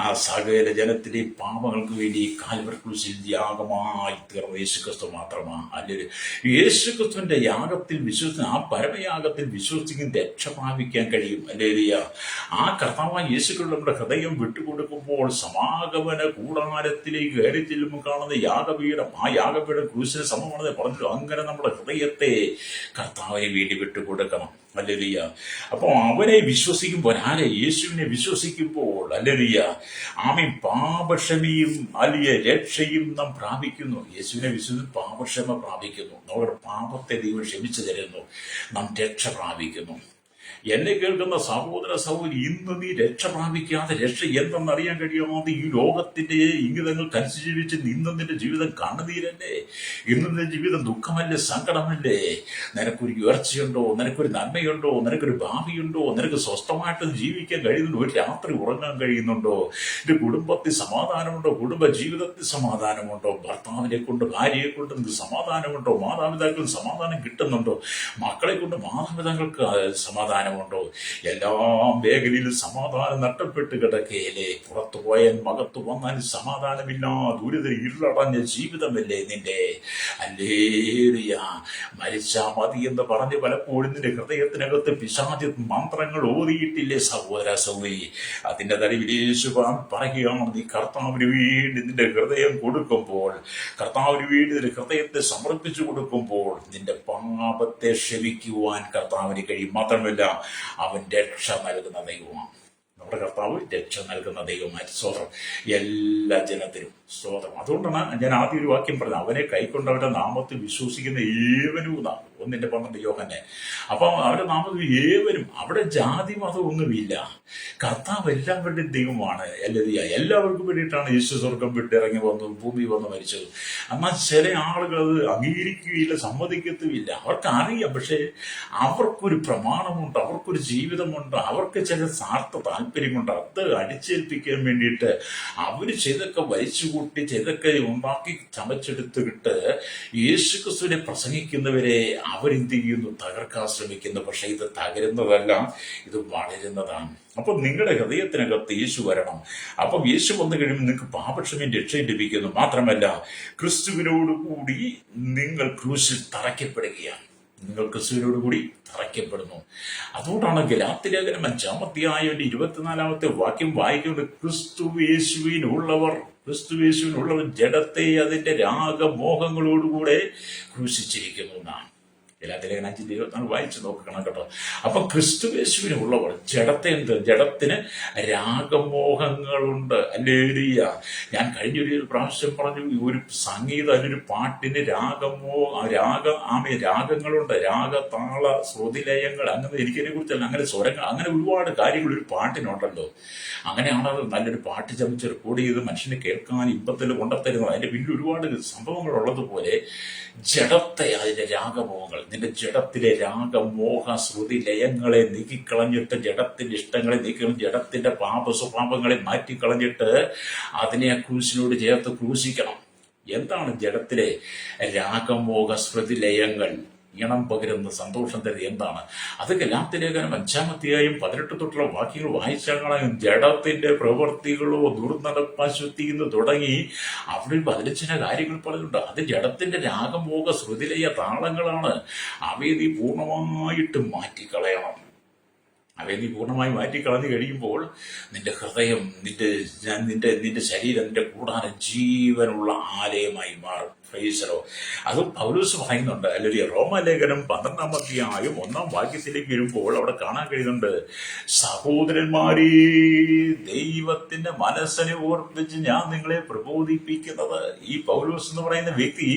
ആ സകല ജനത്തിലെ പാപങ്ങൾക്ക് വേണ്ടി കാൽവറി ക്രൂശിൽ യാഗമായി തീർന്ന യേശുക്രിസ്തു മാത്രമാണ്. ഹല്ലേലൂയ. യേശുക്രിസ്തുവിന്റെ യാഗത്തിൽ വിശ്വസിക്കുന്ന, ആ പരമയാഗത്തിൽ വിശ്വസിക്കുന്ന രക്ഷ പ്രാപിക്കാൻ കഴിയും. ഹല്ലേലൂയ. ആ കർത്താവായ യേശുക്രിസ്തു നമ്മുടെ ഹൃദയം വിട്ടുകൊടുക്കുമ്പോൾ സമാഗമന കൂടാരത്തിലേക്ക് കയറി ചെല്ലുമ്പോൾ കാണുന്ന യാഗപീഠം, ആ യാഗപീഠം ക്രൂശിന് സമമാണെന്ന് പറഞ്ഞു. അങ്ങനെ നമ്മുടെ ഹൃദയത്തെ കർത്താവിന് വേണ്ടി വിട്ടുകൊടുക്കണം. ഹല്ലേലൂയ. അപ്പൊ അവനെ വിശ്വസിക്കുമ്പോൾ, ആരെ? യേശുവിനെ വിശ്വസിക്കുമ്പോൾ, ഹല്ലേലൂയ, ആമേൻ, പാപക്ഷമയും അല്ലെങ്കിൽ രക്ഷയും നാം പ്രാപിക്കുന്നു. യേശുവിനെ വിശ്വസിച്ച് പാപക്ഷമ പ്രാപിക്കുന്നു. നമ്മുടെ പാപത്തെ ദൈവം ക്ഷമിച്ചു തരുന്നു, നാം രക്ഷ പ്രാപിക്കുന്നു. എന്നെ കേൾക്കുന്ന സഹോദര സഹോദരി, ഇന്ന് നീ രക്ഷ പ്രാപിക്കാതെ രക്ഷ എന്തെന്നറിയാൻ കഴിയാതെ ഈ ലോകത്തിന്റെ ഇംഗിതങ്ങൾക്കനുസരിച്ച് ജീവിച്ച് ഇന്ന് നിന്റെ ജീവിതം കണ്ണുനീരല്ലേ, ഇന്ന് നിന്റെ ജീവിതം ദുഃഖമല്ലേ, സങ്കടമല്ലേ? നിനക്കൊരു ഉയർച്ചയുണ്ടോ? നിനക്കൊരു നന്മയുണ്ടോ? നിനക്കൊരു ഭാവിയുണ്ടോ? നിനക്ക് സ്വസ്ഥമായിട്ട് ജീവിക്കാൻ കഴിയുന്നുണ്ടോ? ഒരു രാത്രി ഉറങ്ങാൻ കഴിയുന്നുണ്ടോ? നിന്റെ കുടുംബത്തിൽ സമാധാനമുണ്ടോ? കുടുംബ ജീവിതത്തിൽ സമാധാനമുണ്ടോ? ഭർത്താവിനെ കൊണ്ട് ഭാര്യയെ കൊണ്ട് നിനക്ക് സമാധാനമുണ്ടോ? മാതാപിതാക്കൾക്ക് സമാധാനം കിട്ടുന്നുണ്ടോ? മക്കളെ കൊണ്ട് മാതാപിതാക്കൾക്ക് സമാധാനമുണ്ടോ? എല്ലാ മേഖലയിലും സമാധാനം നഷ്ടപ്പെട്ട് കിടക്കുകയില്ലേ? പുറത്തു പോയാൽ മകത്തു വന്നാൽ സമാധാനമില്ല, ദുരിത ഇരുളടഞ്ഞ ജീവിതമല്ലേ നിന്റെ? ഹല്ലേലൂയ. മരിച്ചാ മതി എന്ന് പറഞ്ഞ് പലപ്പോഴും നിന്റെ ഹൃദയത്തിനകത്ത് പിശാച് മന്ത്രങ്ങൾ ഓതിയിട്ടില്ലേ സഹോദര സഹോദരി? അതിന്റെ തലയിൽ യേശുവാൻ പറയുകയാണ്, നീ കർത്താവിന് വേണ്ടി നിന്റെ ഹൃദയം കൊടുക്കുമ്പോൾ, കർത്താവിന് വേണ്ടി നിന്റെ ഹൃദയത്തെ സമർപ്പിച്ചു കൊടുക്കുമ്പോൾ നിന്റെ പാപത്തെ ക്ഷമിക്കുവാൻ കർത്താവിന് കഴിയും. മാത്രമല്ല, അവൻ രക്ഷ നൽകുന്ന ദൈവമാണ്. നമ്മുടെ കർത്താവ് രക്ഷ നൽകുന്ന ദൈവമായി. സ്തോത്രം എല്ലാ ജനത്തിനും സ്തോത്രം. അതുകൊണ്ടാണ് ഞാൻ ആദ്യം ഒരു വാക്യം പറഞ്ഞത്, അവനെ കൈക്കൊണ്ടവരുടെ നാമത്തിൽ വിശ്വസിക്കുന്ന ഏവനും എന്നാണ്. 1:12 യോഹന്നെ. അപ്പം അവരുടെ നാമത്തിൽ ഏവരും, അവിടെ ജാതി മതം ഒന്നുമില്ല. കർത്താവ് എല്ലാവരുടെയും ദൈവമാണ്. എല്ലാവർക്കും വേണ്ടിയിട്ടാണ് യേശു സ്വർഗം വിട്ടിറങ്ങി വന്നു, ഭൂമി വന്ന് മരിച്ചത്. എന്നാൽ ചില ആളുകൾ അത് അംഗീകരിക്കുകയില്ല, സമ്മതിക്കത്തുമില്ല. അവർക്ക് അറിയാം, പക്ഷെ അവർക്കൊരു പ്രമാണമുണ്ട്, അവർക്കൊരു ജീവിതമുണ്ട്, അവർക്ക് ചില സ്വാർത്ഥ താല്പര്യമുണ്ട്. അത് അടിച്ചേൽപ്പിക്കാൻ വേണ്ടിയിട്ട് അവര് ചെയ്തൊക്കെ വലിച്ചുകൂട്ടി ചെയ്തൊക്കെ ഉണ്ടാക്കി ചമച്ചെടുത്തിട്ട് യേശുക്രിസ്തുവിനെ പ്രസംഗിക്കുന്നവരെ അവരെന്ത് ചെയ്യുന്നു? തകർക്കാൻ ശ്രമിക്കുന്നു. പക്ഷെ ഇത് തകരുന്നതല്ല, ഇത് വളരുന്നതാണ്. അപ്പൊ നിങ്ങളുടെ ഹൃദയത്തിനകത്ത് യേശു വരണം. അപ്പം യേശു വന്നു കഴിയുമ്പോൾ നിങ്ങൾക്ക് പാപക്ഷമയും രക്ഷയും ലഭിക്കുന്നു. മാത്രമല്ല, ക്രിസ്തുവിനോടുകൂടി നിങ്ങൾ ക്രൂശിൽ തറയ്ക്കപ്പെടുകയാണ്. നിങ്ങൾ ക്രിസ്തുവിനോടുകൂടി തറയ്ക്കപ്പെടുന്നു. അതുകൊണ്ടാണ് ഗലാത്യലേഖനം 5-ാം 24-ാമത്തെ വാക്യം വായിക്കുന്നത്, ക്രിസ്തുയേശുവിനുള്ളവർ ജഡത്തെ അതിന്റെ രാഗമോഹങ്ങളോടുകൂടെ ക്രൂശിച്ചിരിക്കുന്നു എന്നാണ്. ഗലാത്യലേഖനം 5:24 വായിച്ചു നോക്കണം കേട്ടോ. അപ്പൊ ക്രിസ്തുയേശുവിനുള്ളവർ ജഡത്തിന് രാഗമോഹങ്ങളുണ്ട്. ഹല്ലേലൂയ. ഞാൻ കഴിഞ്ഞൊരു പ്രാവശ്യം പറഞ്ഞു, ഒരു സംഗീതം അല്ലെങ്കിൽ പാട്ടിന് രാഗങ്ങളുണ്ട്, രാഗതാള ശ്രുതിലയങ്ങൾ, അങ്ങനെ എനിക്കതിനെ കുറിച്ചല്ല, അങ്ങനെ സ്വരങ്ങൾ, അങ്ങനെ ഒരുപാട് കാര്യങ്ങൾ ഒരു പാട്ടിനുണ്ടല്ലോ. അങ്ങനെയാണ് അത് നല്ലൊരു പാട്ട് ചമച്ച് റെക്കോർഡ് ചെയ്ത് മനുഷ്യനെ കേൾക്കാൻ ഇമ്പത്തിൽ കൊണ്ടെത്തരുന്നത്. അതിന്റെ പിന്നിൽ ഒരുപാട് സംഭവങ്ങൾ ഉള്ളതുപോലെ ജഡത്തെ അതിന്റെ രാഗമോഹങ്ങൾ, നിന്റെ ജഡത്തിലെ രാഗമോഹ ശ്രുതി ലയങ്ങളെ നീക്കിക്കളഞ്ഞിട്ട്, ജഡത്തിന്റെ ഇഷ്ടങ്ങളെ നീക്കിക്കളഞ്ഞ്, ജഡത്തിന്റെ പാപ സ്വഭാവങ്ങളെ മാറ്റിക്കളഞ്ഞിട്ട് അതിനെ ക്രൂശിനോട് ചേർത്ത് ക്രൂശിക്കണം. എന്താണ് ജഡത്തിലെ രാഗമോഹ ശ്രുതി ലയങ്ങൾ? ഇണം പകരുന്ന സന്തോഷം തരുന്നത് എന്താണ്? അത് ഗലാത്യലേഖനം 5-ാം 18 തൊട്ടുള്ള വാക്യങ്ങൾ വായിച്ചാൽ ജഡത്തിന്റെ പ്രവൃത്തികളോ ദുർനടപ്പാശുദ്ധിന്ന് തുടങ്ങി അവിടെ 15 കാര്യങ്ങൾ പറയുന്നുണ്ട്. അത് ജഡത്തിന്റെ രാഗമോഹ ശ്രുതിലയ താളങ്ങളാണ്. അവയെ നീ പൂർണ്ണമായിട്ട് മാറ്റിക്കളയണം. അവയെ നീ പൂർണ്ണമായി മാറ്റിക്കളഞ്ഞു കഴിയുമ്പോൾ നിന്റെ ഹൃദയം, നിന്റെ ശരീരം, നിന്റെ കൂടാരം ജീവനുള്ള ആലയമായി മാറും. അത് പൗലോസ് പറയുന്നുണ്ട്. അല്ലെങ്കിൽ റോമാലേഖനം 12-ാം അധ്യായം 1-ാം വാക്യത്തിലേക്ക് വരുമ്പോൾ അവിടെ കാണാൻ കഴിയുന്നുണ്ട്, സഹോദരന്മാരെ, ദൈവത്തിന്റെ മനസ്സിനെ ഓർപ്പിച്ച് ഞാൻ നിങ്ങളെ പ്രബോധിപ്പിക്കുന്നത്. ഈ പൗലോസ് എന്ന് പറയുന്ന വ്യക്തി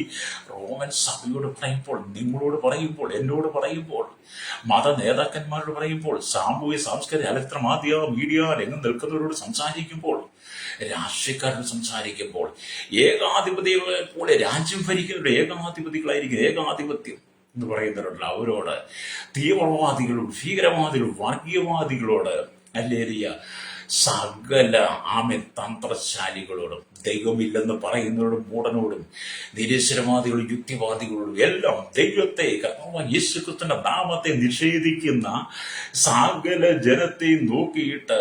റോമൻ സഭയോട് പറയുമ്പോൾ, നിങ്ങളോട് പറയുമ്പോൾ, എന്നോട് പറയുമ്പോൾ, മത നേതാക്കന്മാരോട് പറയുമ്പോൾ, സാമൂഹ്യ സാംസ്കാരിക ചലച്ചിത്ര മാധ്യമ മീഡിയ രംഗം നിൽക്കുന്നവരോട് സംസാരിക്കുമ്പോൾ, രാഷ്ട്രീയക്കാരോട് സംസാരിക്കുമ്പോൾ, ഏകാധിപതികളെ പോലെ രാജ്യം ഭരിക്കുന്നവരുടെ ഏകാധിപത്യം എന്ന് പറയുന്നവരുണ്ട്. അവരോട്, തീവ്രവാദികളോട്, ഭീകരവാദികളോട്, വർഗീയവാദികളോട്, ഹല്ലേലൂയ, സകല തന്ത്രശാലികളോടും, ദൈവമില്ലെന്ന് പറയുന്നവരോടും, മൂടനോടും, നിരീശ്വരവാദികളും യുക്തിവാദികളോടും എല്ലാം ദൈവത്തെ, യേശുക്രിസ്തുവിന്റെ നാമത്തെ നിഷേധിക്കുന്ന സകല ജനത്തെ നോക്കിയിട്ട്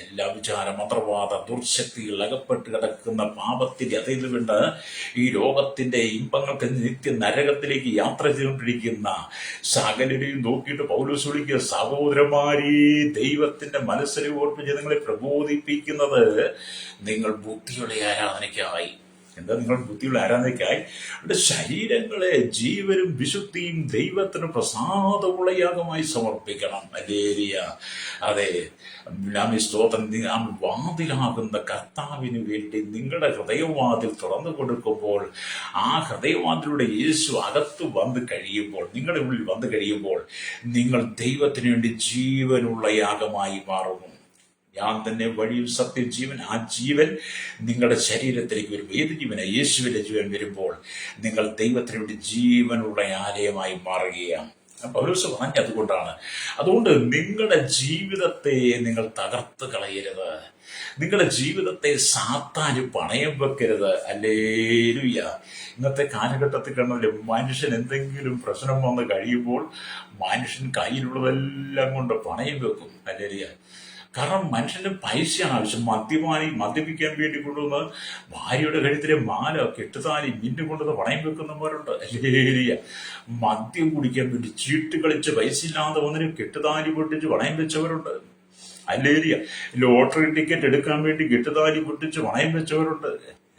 എല്ലാ വിചാര മന്ത്രവാദ ദുർശക്തികൾ അകപ്പെട്ട് കിടക്കുന്ന പാപത്തിന്റെ അതിൽ വിട്ട് ഈ ലോകത്തിന്റെ ഇമ്പങ്ങൾക്ക് നിത്യ നരകത്തിലേക്ക് യാത്ര ചെയ്തുകൊണ്ടിരിക്കുന്ന സകലരെയും നോക്കിയിട്ട് പൗലോസ് വിളിക്കുക, സഹോദരന്മാരെ, ദൈവത്തിന്റെ മനസ്സിനെ ഓർപ്പിച്ച് നിങ്ങളെ പ്രബോധിപ്പിക്കുന്നത് നിങ്ങൾ ബുദ്ധിയുടെ ആരാധനയ്ക്കായി എന്താ നിങ്ങൾ ബുദ്ധിയുള്ള ആരാധനയ്ക്കായി അവരുടെ ശരീരങ്ങളെ ജീവനും വിശുദ്ധിയും ദൈവത്തിന് പ്രസാദമുള്ള യാഗമായി സമർപ്പിക്കണം. ഹല്ലേലൂയ. അതെ, സ്തോത്രം. വാതിലാകുന്ന കർത്താവിന് വേണ്ടി നിങ്ങളുടെ ഹൃദയവാതിൽ തുറന്നു കൊടുക്കുമ്പോൾ, ആ ഹൃദയവാതിലൂടെ യേശു അകത്ത് വന്നു കഴിയുമ്പോൾ, നിങ്ങളുടെ ഉള്ളിൽ വന്നു കഴിയുമ്പോൾ, നിങ്ങൾ ദൈവത്തിന് വേണ്ടി ജീവനുള്ള യാഗമായി മാറുന്നു. ഞാൻ തന്നെ വഴിയും സത്യം ജീവൻ. ആ ജീവൻ നിങ്ങളുടെ ശരീരത്തിലേക്ക് വരുമ്പോൾ, ഏത് ജീവന? യേശുവിന്റെ ജീവൻ വരുമ്പോൾ നിങ്ങൾ ദൈവത്തിന് വേണ്ടി ജീവനുള്ള ആലയമായി മാറുകയാണ്. പൗലോസ് പറഞ്ഞ അതുകൊണ്ടാണ്. അതുകൊണ്ട് നിങ്ങളുടെ ജീവിതത്തെ നിങ്ങൾ തകർത്ത് കളയരുത്. നിങ്ങളുടെ ജീവിതത്തെ സാത്താന് പണയം വെക്കരുത്. ഹല്ലേലൂയ. ഇന്നത്തെ കാലഘട്ടത്തിൽ കണ്ടല്ലേ, മനുഷ്യൻ എന്തെങ്കിലും പ്രശ്നം വന്ന് കഴിയുമ്പോൾ മനുഷ്യൻ കയ്യിലുള്ളതെല്ലാം കൊണ്ട് പണയം വെക്കും. ഹല്ലേലൂയ. കാരണം മനുഷ്യന്റെ പൈസയാണ് ആവശ്യം. മദ്യപിക്കാൻ വേണ്ടി കൊണ്ടുവന്ന് ഭാര്യയുടെ കഴുത്തിലെ മാല, കെട്ടുതാലി, മിന്നു കൊണ്ടുവന്ന് പണയം വെക്കുന്നവരുണ്ട്. ഹല്ലേലൂയ. മദ്യം കുടിക്കാൻ വേണ്ടി ചീട്ട് കളിച്ച് പൈസ ഇല്ലാതെ വന്നിനും കെട്ടുതാലി പൊട്ടിച്ച് പണയം വെച്ചവരുണ്ട്. ഹല്ലേലൂയ. ലോട്ടറി ടിക്കറ്റ് എടുക്കാൻ വേണ്ടി കെട്ടുതാലി പൊട്ടിച്ച് പണയം വെച്ചവരുണ്ട്.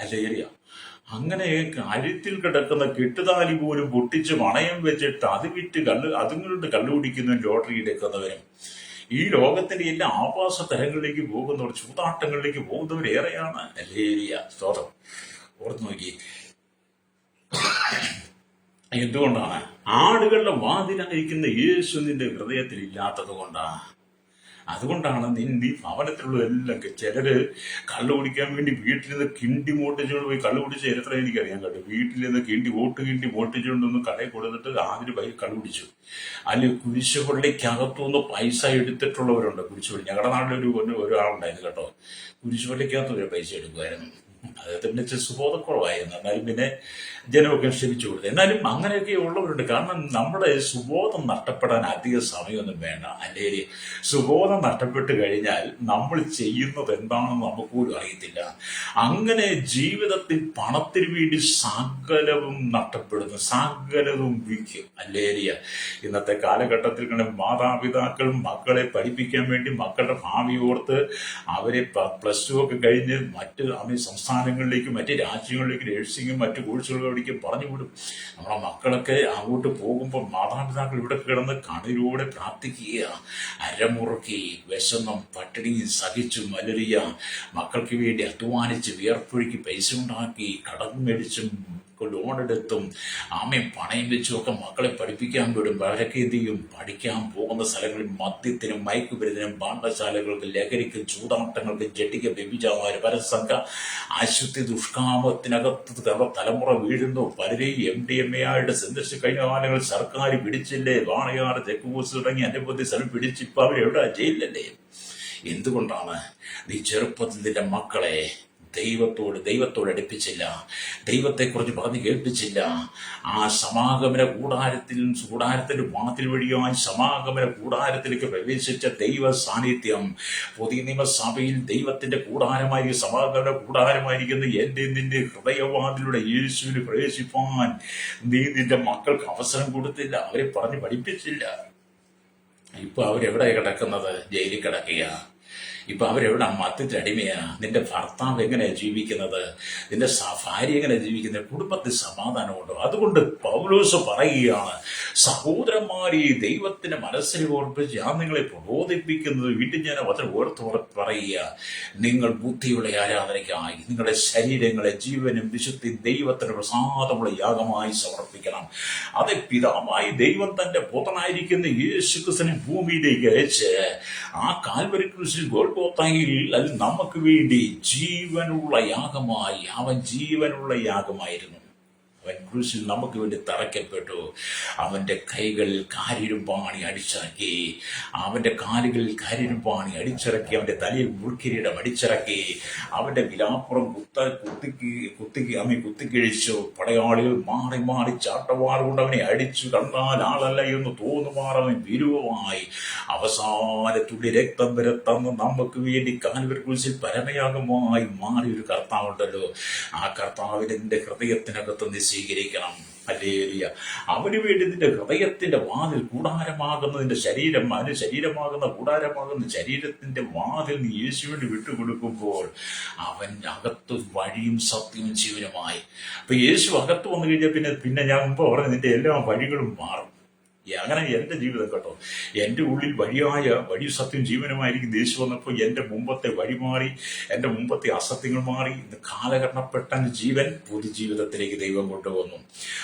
ഹല്ലേലൂയ. അങ്ങനെ കഴുത്തിൽ കിടക്കുന്ന കെട്ടുതാലി പോലും പൊട്ടിച്ച് പണയം വെച്ചിട്ട് അത് വിറ്റ് അതുകൊണ്ട് കള്ളുകുടിക്കുന്നവരും ലോട്ടറി എടുക്കുന്നവരും ഈ ലോകത്തിന്റെ എല്ലാ ആവാസ തലങ്ങളിലേക്ക് പോകുന്നവർ, ചൂതാട്ടങ്ങളിലേക്ക് പോകുന്നവരേറെയാണ്. ഹല്ലേലൂയ. സ്തോത്രം. ഓർത്ത് നോക്കി, എന്തുകൊണ്ടാണ്? ആടുകളുടെ വാതിലായിരിക്കുന്ന യേശു നിന്റെ ഹൃദയത്തിൽ ഇല്ലാത്തത് കൊണ്ടാണ്. അതുകൊണ്ടാണ് നീ ഭവനത്തിലുള്ളതെല്ലാം. ചിലര് കള്ളു കുടിക്കാൻ വേണ്ടി വീട്ടിൽ നിന്ന് കിണ്ടി മോട്ടിച്ചുകൊണ്ട് പോയി കള്ളു കുടിച്ച ചരിത്രം എനിക്കറിയാൻ കേട്ടോ. വീട്ടിൽ നിന്ന് കിണ്ടി മോട്ടിച്ചുകൊണ്ടൊന്ന് കടയിൽ കൊടുത്തിട്ട് ആദ്യം കള്ളു കുടിച്ചു. അല്ലെങ്കിൽ കുരിശുപള്ളിക്കകത്തുനിന്ന് പൈസ എടുത്തിട്ടുള്ളവരുണ്ട്. കുരിശുപള്ളി, ഞങ്ങളുടെ നാട്ടിലൊരു ഒരാളുണ്ടായിരുന്നു കേട്ടോ. കുരിശുപള്ളിക്കകത്ത് ഒരു പൈസ എടുക്കുമായിരുന്നു. അദ്ദേഹത്തിന്റെ സുബോധക്കുറവായിരുന്നു. എന്നാലും പിന്നെ ജനമൊക്കെ ക്ഷമിച്ചു കൊടുത്തു. എന്നാലും അങ്ങനെയൊക്കെ ഉള്ളവരുണ്ട്. കാരണം നമ്മുടെ സുബോധം നഷ്ടപ്പെടാൻ അധിക സമയമൊന്നും വേണ്ട. അല്ലെങ്കിൽ സുബോധം നഷ്ടപ്പെട്ട് കഴിഞ്ഞാൽ നമ്മൾ ചെയ്യുന്നത് എന്താണെന്ന് നമുക്ക് പോലും അറിയത്തില്ല. അങ്ങനെ ജീവിതത്തിൽ പണത്തിന് വേണ്ടി സകലവും നഷ്ടപ്പെടുന്നു, സകലവും വിൽക്കും. ഹല്ലേലൂയ. ഇന്നത്തെ കാലഘട്ടത്തിൽ മാതാപിതാക്കൾ മക്കളെ പഠിപ്പിക്കാൻ വേണ്ടി മക്കളുടെ ഭാവി ഓർത്ത് അവരെ +2 ഒക്കെ കഴിഞ്ഞ് മറ്റ് സംസ്ഥാനങ്ങളിലേക്ക്, മറ്റ് രാജ്യങ്ങളിലേക്ക് നഴ്സിംഗും മറ്റ് കോഴ്സുകളും പറഞ്ഞു വിടും. നമ്മളെ മക്കളൊക്കെ അങ്ങോട്ട് പോകുമ്പോൾ മാതാപിതാക്കൾ ഇവിടെ കിടന്ന് കണ്ണിലൂടെ പ്രാർത്ഥിക്കുക. അരമുറുക്കി വിശന്നും പട്ടിണിയും സഹിച്ചും ഹല്ലേലൂയ മക്കൾക്ക് വേണ്ടി അധ്വാനിച്ച് വിയർപ്പൊഴുക്കി പൈസ ഉണ്ടാക്കി കടം മേടിച്ചും ലോണെടുത്തും പണയം വെച്ചും ഒക്കെ മക്കളെ പഠിപ്പിക്കാൻ വിടും. അവരൊക്കെ എന്ത് ചെയ്യും? പഠിക്കാൻ പോകുന്ന സ്ഥലങ്ങളിൽ മദ്യത്തിനും മയക്കുമരുന്നിനും പാഠശാലകൾക്കും ലഹരിക്കും ചൂതാട്ടങ്ങൾക്കും ജട്ടിക്കും വ്യഭിചാരം പരസംഘ ആശുപത്രി ദുഷ്കാമത്തിനകത്ത് തലമുറ വീഴുന്നു. പലരെയും MDMA ആയിട്ട് സന്ദർശിച്ച് കഴിഞ്ഞ കാലങ്ങളിൽ സർക്കാർ പിടിച്ചില്ലേ? വാണയാർ, തെക്കുകൂസ് തുടങ്ങി അനവധി സ്ഥലം പിടിച്ചിപ്പോ അവരെവിടെ? ജയിലല്ലേ? എന്തുകൊണ്ടാണ്? നീ ചെറുപ്പത്തിൽ നിന്റെ മക്കളെ ദൈവത്തോട് അടുപ്പിച്ചില്ല, ദൈവത്തെക്കുറിച്ച് പറഞ്ഞ് കേൾപ്പിച്ചില്ല. ആ സമാഗമന കൂടാരത്തിന്റെ വാതിൽ വഴിയായി സമാഗമന കൂടാരത്തിലേക്ക് പ്രവേശിച്ച ദൈവ സാന്നിധ്യം പുതിയ നിയമസഭയിൽ ദൈവത്തിന്റെ കൂടാരമായി സമാഗമന കൂടാരമായിരിക്കുന്ന എന്റെ നിന്റെ ഹൃദയവാതിലൂടെ യേശുവിന് പ്രവേശിപ്പാൻ നീ നിന്റെ മക്കൾക്ക് അവസരം കൊടുത്തില്ല, അവരെ പറഞ്ഞ് പഠിപ്പിച്ചില്ല. ഇപ്പൊ അവരെവിടെ കിടക്കുന്നത്? ജയിലിൽ കിടക്കുക. ഇപ്പൊ അവരെവിടെ? മദ്യത്തിന് അടിമയാ. നിന്റെ ഭർത്താവ് എങ്ങനെയാ ജീവിക്കുന്നത്? നിന്റെ ഭാര്യ എങ്ങനെയാ ജീവിക്കുന്നത്? കുടുംബത്തിൽ സമാധാനമുണ്ടോ? അതുകൊണ്ട് പൗലോസ് പറയുകയാണ്, സഹോദരന്മാർ, ഈ ദൈവത്തിന്റെ മനസ്സിനെ ഓർപ്പിച്ച് ഞാൻ നിങ്ങളെ പ്രബോധിപ്പിക്കുന്നത് വീട്ടിൽ ഞാൻ വചനം ഓർത്ത് പറയുക, നിങ്ങൾ ബുദ്ധിയുള്ള ആരാധനയ്ക്കായി നിങ്ങളുടെ ശരീരങ്ങളെ ജീവനും വിശുദ്ധി ദൈവത്തിന് പ്രസാദമുള്ള യാഗമായി സമർപ്പിക്കണം. അത് പിതാവായി ദൈവം തന്റെ പുത്രനായിരിക്കുന്ന യേശുക്രിസ്തുവിനെ ഭൂമിയിലേക്ക് അയച്ച് ആ കാൽവരി ക്രൂശിൽ അത് നമുക്ക് വേണ്ടി ജീവനുള്ള യാഗമായി, അവൻ ജീവനുള്ള യാഗമായിരുന്നു. അവൻ ക്രൂശിൽ നമുക്ക് വേണ്ടി തറയ്ക്കപ്പെട്ടു. അവന്റെ കൈകളിൽ കാരിരുമ്പാണി അടിച്ചിറക്കി, അവന്റെ കാലുകളിൽ കാരിരുമ്പാണി അടിച്ചിറക്കി, അവന്റെ തലയിൽ മുൾക്കിരീടം അടിച്ചിറക്കി, അവന്റെ വിലാപ്പുറം കുത്തിക്കിഴിച്ചു. പടയാളികൾ മാറി മാറി ചാട്ടവാറുകൊണ്ട് അവനെ അടിച്ചു. കണ്ടാൽ ആളല്ല എന്ന് തോന്നുമാർ അവൻ വിരുവമായി അവസാനത്തുള്ളി രക്തം വരെ തന്ന് നമുക്ക് വേണ്ടി കാൽവരി ക്രൂശിൽ പരമയാഗമായി മാറിയൊരു കർത്താവുണ്ടല്ലോ. ആ കർത്താവിന്റെ ഹൃദയത്തിനകത്ത് സ്വീകരിക്കണം. ഹല്ലേലൂയ. അവന് വേണ്ടി നിന്റെ ഹൃദയത്തിന്റെ വാതിൽ കൂടാരമാകുന്ന നിന്റെ ശരീരം, അതിന് ശരീരമാകുന്ന കൂടാരമാകുന്ന ശരീരത്തിന്റെ വാതിൽ നീ യേശുവിന് വിട്ടുകൊടുക്കുമ്പോൾ അവൻ അകത്ത് വഴിയും സത്യവും ജീവനുമായി. അപ്പൊ യേശു അകത്ത് വന്നു കഴിഞ്ഞാൽ പിന്നെ ഞാൻ മുമ്പ് പറഞ്ഞു നിന്റെ എല്ലാ വഴികളും മാറും. അങ്ങനെ എൻ്റെ ജീവിതം കേട്ടോ, എൻ്റെ ഉള്ളിൽ വഴി സത്യം ജീവനുമായിരിക്കും യേശു വന്നപ്പോൾ എൻ്റെ മുമ്പത്തെ വഴി മാറി, എൻ്റെ മുമ്പത്തെ അസത്യങ്ങൾ മാറി. ഇന്ന് കാലഘട്ടപ്പെട്ട ജീവൻ പൊതുജീവിതത്തിലേക്ക് ദൈവം കൊണ്ടുവന്നു.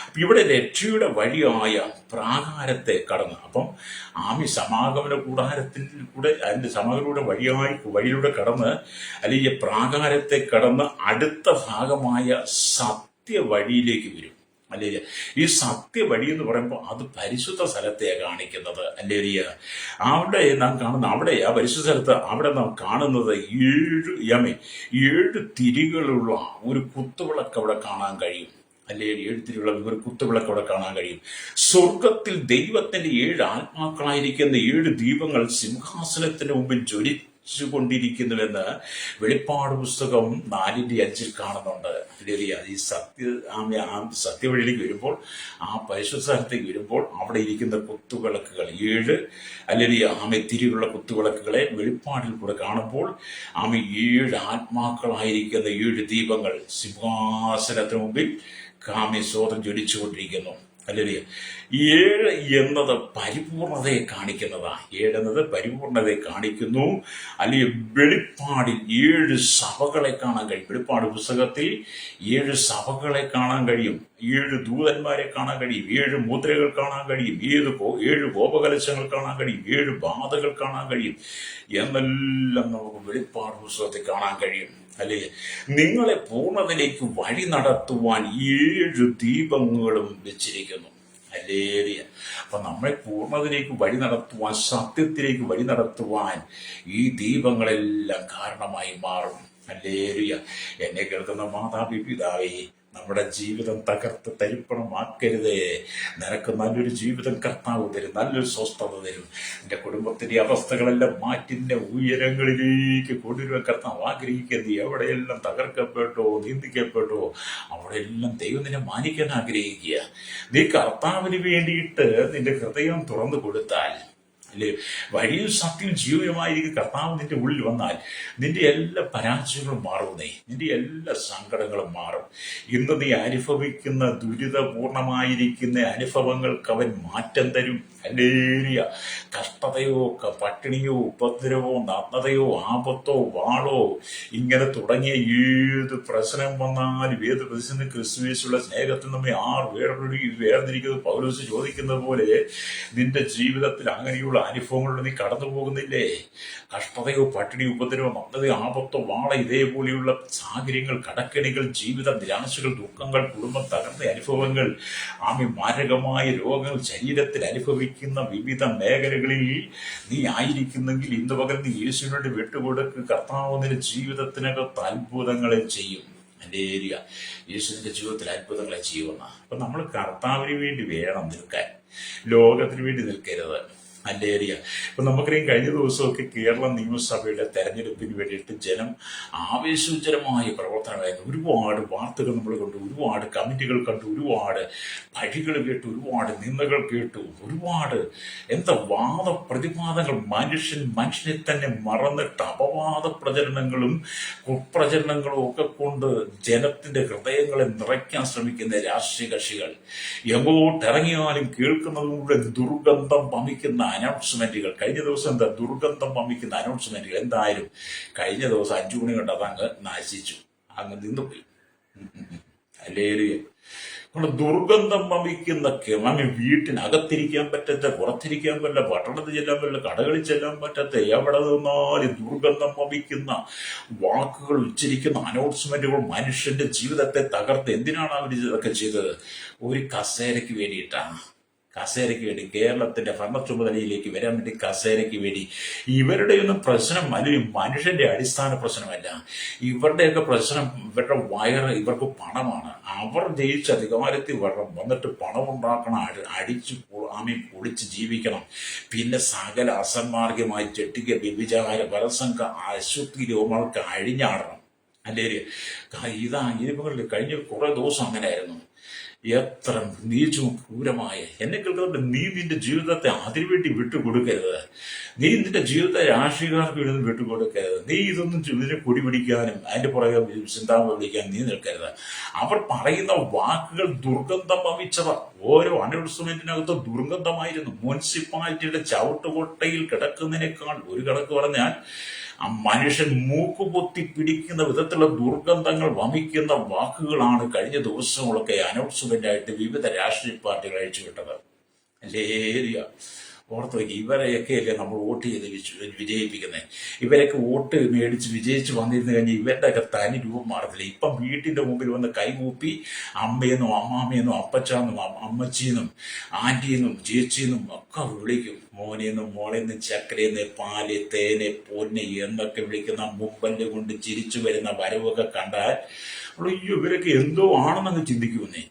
അപ്പം ഇവിടെ രക്ഷയുടെ വഴിയായ പ്രാകാരത്തെ കടന്ന്, അപ്പം സമാഗമന കൂടാരത്തിൽ കൂടെ അതിൻ്റെ സമാഗമനയുടെ വഴിയിലൂടെ കടന്ന്, അല്ലെങ്കിൽ പ്രാകാരത്തെ കടന്ന് അടുത്ത ഭാഗമായ സത്യവഴിയിലേക്ക് വരും. അല്ലേ, ഈ സത്യവഴി എന്ന് പറയുമ്പോൾ അത് പരിശുദ്ധ സ്ഥലത്തെയാണ് കാണിക്കുന്നത്. അല്ലേ, അവിടെ നാം കാണുന്ന ആ പരിശുദ്ധ സ്ഥലത്ത് അവിടെ നാം കാണുന്നത് 7 തിരികളുള്ള ഒരു കുത്തുവിളക്ക് അവിടെ കാണാൻ കഴിയും. അല്ലേ, 7 തിരികളുള്ള ഒരു കുത്തുവിളക്ക് അവിടെ കാണാൻ കഴിയും. സ്വർഗത്തിൽ ദൈവത്തിന്റെ 7 ആത്മാക്കളായിരിക്കുന്ന 7 ദീപങ്ങൾ സിംഹാസനത്തിന് മുമ്പിൽ കൊണ്ടിരിക്കുന്നുവെന്ന് വെളിപ്പാട് പുസ്തകം 4:5 കാണുന്നുണ്ട്. ഈ സത്യവഴിയിലേക്ക് വരുമ്പോൾ, ആ പരിശുദ്ധ സ്ഥലത്തേക്ക് വരുമ്പോൾ അവിടെ ഇരിക്കുന്ന കുത്തുവിളക്കുകൾ 7 അല്ലെങ്കിൽ തിരികളുള്ള കുത്തുവിളക്കുകളെ വെളിപ്പാടിൽ കൂടെ കാണുമ്പോൾ 7 ആത്മാക്കളായിരിക്കുന്ന 7 ദീപങ്ങൾ സിംഹാസനത്തിന് മുമ്പിൽ സ്വതം ജ്വലിച്ചുകൊണ്ടിരിക്കുന്നു. ഹല്ലേലൂയ. 7 എന്നത് പരിപൂർണതയെ കാണിക്കുന്നതാ. 7 എന്നത് പരിപൂർണതയെ കാണിക്കുന്നു. അല്ലെങ്കിൽ വെളിപ്പാടിൽ 7 സഭകളെ കാണാൻ കഴിയും. വെളിപ്പാട് പുസ്തകത്തിൽ 7 സഭകളെ കാണാൻ കഴിയും, 7 ദൂതന്മാരെ കാണാൻ കഴിയും, 7 മുദ്രകൾ കാണാൻ കഴിയും, 7 കോപകലശങ്ങൾ കാണാൻ കഴിയും, 7 ബാധകൾ കാണാൻ കഴിയും എന്നെല്ലാം നമുക്ക് വെളിപ്പാട് പുസ്തകത്തിൽ കാണാൻ കഴിയും. അല്ലേ, നിങ്ങളെ പൂർണ്ണതയിലേക്ക് വഴി നടത്തുവാൻ 7 ദീപങ്ങളും വെച്ചിരിക്കുന്നു. ഹല്ലേലൂയ. അപ്പൊ നമ്മളെ പൂർണ്ണതയിലേക്ക് വഴി നടത്തുവാൻ, സത്യത്തിലേക്ക് വഴി നടത്തുവാൻ ഈ ദീപങ്ങളെല്ലാം കാരണമായി മാറും. ഹല്ലേലൂയ. എന്നെ കേൾക്കുന്ന മാതാപിതാവേ, നമ്മുടെ ജീവിതം തകർത്ത് തരിപ്പണമാക്കരുതേ. നിനക്ക് നല്ലൊരു ജീവിതം കർത്താവ് തരും, നല്ലൊരു സ്വസ്ഥത തരും. എൻ്റെ കുടുംബത്തിന്റെ അവസ്ഥകളെല്ലാം മാറ്റി നിന്നെ ഉയരങ്ങളിലേക്ക് കൊണ്ടുവരുവാൻ കർത്താവ് ആഗ്രഹിക്കുന്നത്. എവിടെയെല്ലാം തകർക്കപ്പെട്ടോ, നിന്ദിക്കപ്പെട്ടോ, അവിടെയെല്ലാം ദൈവം നിന്നെ മാനിക്കാൻ ആഗ്രഹിക്കുക. നീ കർത്താവിന് വേണ്ടിയിട്ട് നിന്റെ ഹൃദയം തുറന്നു കൊടുത്താൽ, അല്ലേ, വഴിയും സത്യവും ജീവനുമായിരിക്കും കർത്താവ് നിന്റെ ഉള്ളിൽ വന്നാൽ നിന്റെ എല്ലാ പരാജയങ്ങളും മാറുന്നേ, നിന്റെ എല്ലാ സങ്കടങ്ങളും മാറും. ഇന്ന് നീ അനുഭവിക്കുന്ന ദുരിതപൂർണമായിരിക്കുന്ന അനുഭവങ്ങൾക്ക് അവൻ മാറ്റം തരും. ഹല്ലേലൂയ. കഷ്ടതയോ, പട്ടിണിയോ, ഉപദ്രവോ, നഗ്നതയോ, ആപത്തോ, വാളോ, ഇങ്ങനെ തുടങ്ങിയ ഏത് പ്രശ്നം വന്നാലും, ഏത് പ്രതിസന്ധി ക്രിസ്തുയേശുവിന്റെ സ്നേഹത്തിൽ നമ്മെ വേർതിരിക്കുന്നത് പൗലോസ് ചോദിക്കുന്നത് പോലെ നിന്റെ ജീവിതത്തിൽ അങ്ങനെയുള്ള അനുഭവങ്ങളിലൂടെ നീ കടന്നു പോകുന്നില്ലേ? കഷ്ടതയോ, പട്ടിണിയോ, ഉപദ്രവോ, നഗ്നതയോ, ആപത്തോ, വാള, ഇതേപോലെയുള്ള സാഹചര്യങ്ങൾ, കടക്കെണികൾ, ജീവിത നിരാശകൾ, ദുഃഖങ്ങൾ, കുടുംബം തകർന്ന അനുഭവങ്ങൾ, മാരകമായ രോഗങ്ങൾ ശരീരത്തിൽ അനുഭവിക്കുന്ന വിവിധ മേഖലകളിൽ നീ ആയിരിക്കുന്നെങ്കിൽ ഇന്ന് പകരം നീ യേശുവിനോട് വിട്ടുകൊടുക്ക്. കർത്താവ് നിന്റെ ജീവിതത്തിനകത്ത് അത്ഭുതങ്ങളെ ചെയ്യും. ഹല്ലേലൂയ. യേശുവിന്റെ ജീവിതത്തിൽ അത്ഭുതങ്ങളെ ചെയ്യുമെന്ന. അപ്പൊ നമ്മൾ കർത്താവിന് വേണ്ടി വേണം നിൽക്കാൻ, ലോകത്തിന് വേണ്ടി നിൽക്കരുത്. ഹല്ലേലൂയ. ഇപ്പൊ നമുക്കറിയാം, കഴിഞ്ഞ ദിവസമൊക്കെ കേരള നിയമസഭയുടെ തെരഞ്ഞെടുപ്പിന് വേണ്ടിയിട്ട് ജനം ആവേശോജ്ജലമായ പ്രവർത്തനമായിരുന്നു. ഒരുപാട് വാർത്തകൾ നമ്മൾ കണ്ടു, ഒരുപാട് കമന്റുകൾ കണ്ടു, ഒരുപാട് പഴികൾ കേട്ടു, ഒരുപാട് നിന്ദകൾ കേട്ടു, ഒരുപാട് വാദപ്രതിവാദങ്ങൾ. മനുഷ്യനെ തന്നെ മറന്നിട്ട് അപവാദ പ്രചരണങ്ങളും കുപ്രചരണങ്ങളും ഒക്കെ കൊണ്ട് ജനത്തിന്റെ ഹൃദയങ്ങളെ നിറയ്ക്കാൻ ശ്രമിക്കുന്ന രാഷ്ട്രീയ കക്ഷികൾ എങ്ങോട്ടിറങ്ങിയാലും കേൾക്കുന്നതുകൊണ്ട് ദുർഗന്ധം വമിക്കുന്ന അനൗൺസ്മെന്റുകൾ. കഴിഞ്ഞ ദിവസം ദുർഗന്ധം വമിക്കുന്ന അനൗൺസ്മെന്റുകൾ. എന്തായാലും കഴിഞ്ഞ ദിവസം 5 മണി കൊണ്ട് അതങ്ങ് നശിച്ചു, അങ്ങ് നിന്നുപോയി. ഹല്ലേലൂയ. ദുർഗന്ധം വമിക്കുന്ന വീട്ടിനകത്തിരിക്കാൻ പറ്റാത്ത, പുറത്തിരിക്കാൻ പറ്റില്ല, പട്ടണത്തിൽ ചെല്ലാൻ പറ്റില്ല, കടകളിൽ ചെല്ലാൻ പറ്റാത്ത, എവിടെ നിന്നാലും ദുർഗന്ധം വമിക്കുന്ന വാക്കുകൾ ഉച്ചരിക്കുന്ന അനൗൺസ്മെന്റുകൾ മനുഷ്യന്റെ ജീവിതത്തെ തകർത്ത്. എന്തിനാണ് അവർ ഇതൊക്കെ ചെയ്തത്? ഒരു കസേരയ്ക്ക് വേണ്ടിയിട്ടാണ്. കസേരയ്ക്ക് വേണ്ടി, കേരളത്തിന്റെ ഭരണ ചുമതലയിലേക്ക് വരാൻ വേണ്ടി കസേരയ്ക്ക് വേണ്ടി. ഇവരുടെയൊന്നും പ്രശ്നം അല്ലെങ്കിൽ മനുഷ്യന്റെ അടിസ്ഥാന പ്രശ്നമല്ല. ഇവരുടെയൊക്കെ പ്രശ്നം ഇവരുടെ വയറ്, ഇവർക്ക് പണമാണ്. അവർ ജയിച്ച അധികാരത്തിൽ വന്നിട്ട് പണം ഉണ്ടാക്കണം, അടിച്ചു പൊളിച്ച് ജീവിക്കണം. പിന്നെ സകല അസന്മാർഗമായി ചെട്ടിക്ക, വ്യഭിചാര, ബലസംഘ, അശുദ്ധി രോഗങ്ങൾക്ക് അഴിഞ്ഞാടണം. അല്ലേ, ഇതിപ്പോ കഴിഞ്ഞ കുറെ ദിവസം അങ്ങനെയായിരുന്നു. എത്ര നീചവും ക്രൂരമായ എന്നെ കേൾക്കുന്നവരുടെ നീ നിന്റെ ജീവിതത്തെ അതിനുവേണ്ടി വിട്ടുകൊടുക്കരുത്. നീ നിന്റെ ജീവിതത്തെ രാഷ്ട്രീയക്കാർക്ക് വേണ്ടി വിട്ടുകൊടുക്കരുത്. നീ ഇതൊന്നും ഇതിനെ കുടി പിടിക്കാനും അതിന്റെ പുറകെ ചിന്താമ വിളിക്കാൻ നീ നിൽക്കരുത്. അവർ പറയുന്ന വാക്കുകൾ ദുർഗന്ധം വമിച്ചവ. ഓരോ അനൗൺസ്മെന്റിനകത്ത് ദുർഗന്ധമായിരുന്നു. മുനിസിപ്പാലിറ്റിയുടെ ചവിട്ടുകൊട്ടയിൽ കിടക്കുന്നതിനേക്കാൾ ഒരു കിടക്ക് പറഞ്ഞാൽ ആ മനുഷ്യൻ മൂക്കുപൊത്തി പിടിക്കുന്ന വിധത്തിലുള്ള ദുർഗന്ധങ്ങൾ വമിക്കുന്ന വാക്കുകളാണ് കഴിഞ്ഞ ദിവസങ്ങളൊക്കെ അനൗൺസ്മെന്റ് ആയിട്ട് വിവിധ രാഷ്ട്രീയ പാർട്ടികൾ അഴിച്ചുവിട്ടത്. ലേരിയ ഓർത്ത് വയ്ക്കുക. ഇവരെയൊക്കെയല്ലേ നമ്മൾ വോട്ട് ചെയ്ത് വിജയിപ്പിക്കുന്നത്. ഇവരൊക്കെ വോട്ട് മേടിച്ച് വിജയിച്ച് വന്നിരുന്നു കഴിഞ്ഞാൽ ഇവരുടെയൊക്കെ തനി രൂപം മാറത്തില്ല. ഇപ്പം വീട്ടിന്റെ മുമ്പിൽ വന്ന് കൈകൂപ്പി അമ്മയെന്നും അമ്മാമ്മയെന്നും അപ്പച്ചാന്നും അമ്മച്ചീന്നും ആന്റിയെന്നും ചേച്ചിയെന്നും ഒക്കെ വിളിക്കും. മോനെന്നും മോളെന്നും ചക്കരയെന്ന് പാല് തേന് പൊന്ന് എന്നൊക്കെ വിളിക്കുന്ന മുമ്പല്ല് കൊണ്ട് ചിരിച്ചു വരുന്ന വരവൊക്കെ കണ്ടാൽ അയ്യോ ഇവരൊക്കെ എന്തോ ആണെന്നങ്ങ് ചിന്തിക്കുമെന്നേ.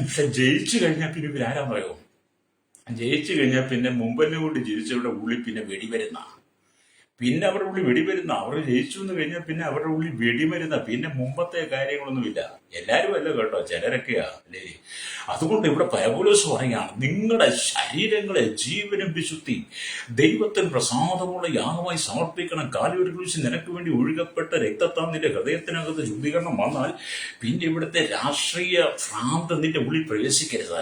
പക്ഷെ ജയിച്ചു കഴിഞ്ഞാൽ പിന്നെ ഇവരാരാന്ന് പറയുമോ? ജയിച്ചു കഴിഞ്ഞാൽ പിന്നെ മുമ്പല്ല് കൊണ്ട് ചിരിച്ചവരുടെ ഉള്ളിൽ പിന്നെ വെടിവരുന്ന, പിന്നെ അവരുടെ ഉള്ളിൽ വെടിവരുന്ന, അവർ ജയിച്ചു എന്ന് കഴിഞ്ഞാൽ പിന്നെ അവരുടെ ഉള്ളിൽ വെടിമരുന്ന, പിന്നെ മുമ്പത്തെ കാര്യങ്ങളൊന്നുമില്ല. എല്ലാവരും അല്ല കേട്ടോ, ചിലരൊക്കെയാ അല്ലേ. അതുകൊണ്ട് ഇവിടെ പൗലോസ് പറയുകയാണ്, നിങ്ങളുടെ ശരീരങ്ങളെ ജീവനും വിശുദ്ധി ദൈവത്തിന് പ്രസാദമുള്ള യാഗമായി സമർപ്പിക്കണം. കാൽവരി ക്രൂശിൽ നിനക്ക് വേണ്ടി ഒഴുകപ്പെട്ട രക്തത്താൽ നിന്റെ ഹൃദയത്തിനകത്ത് ശുദ്ധീകരണം വന്നാൽ പിന്നെ ഇവിടുത്തെ രാഷ്ട്രീയ ഭ്രാന്ത് നിന്റെ ഉള്ളിൽ പ്രവേശിക്കരുത്.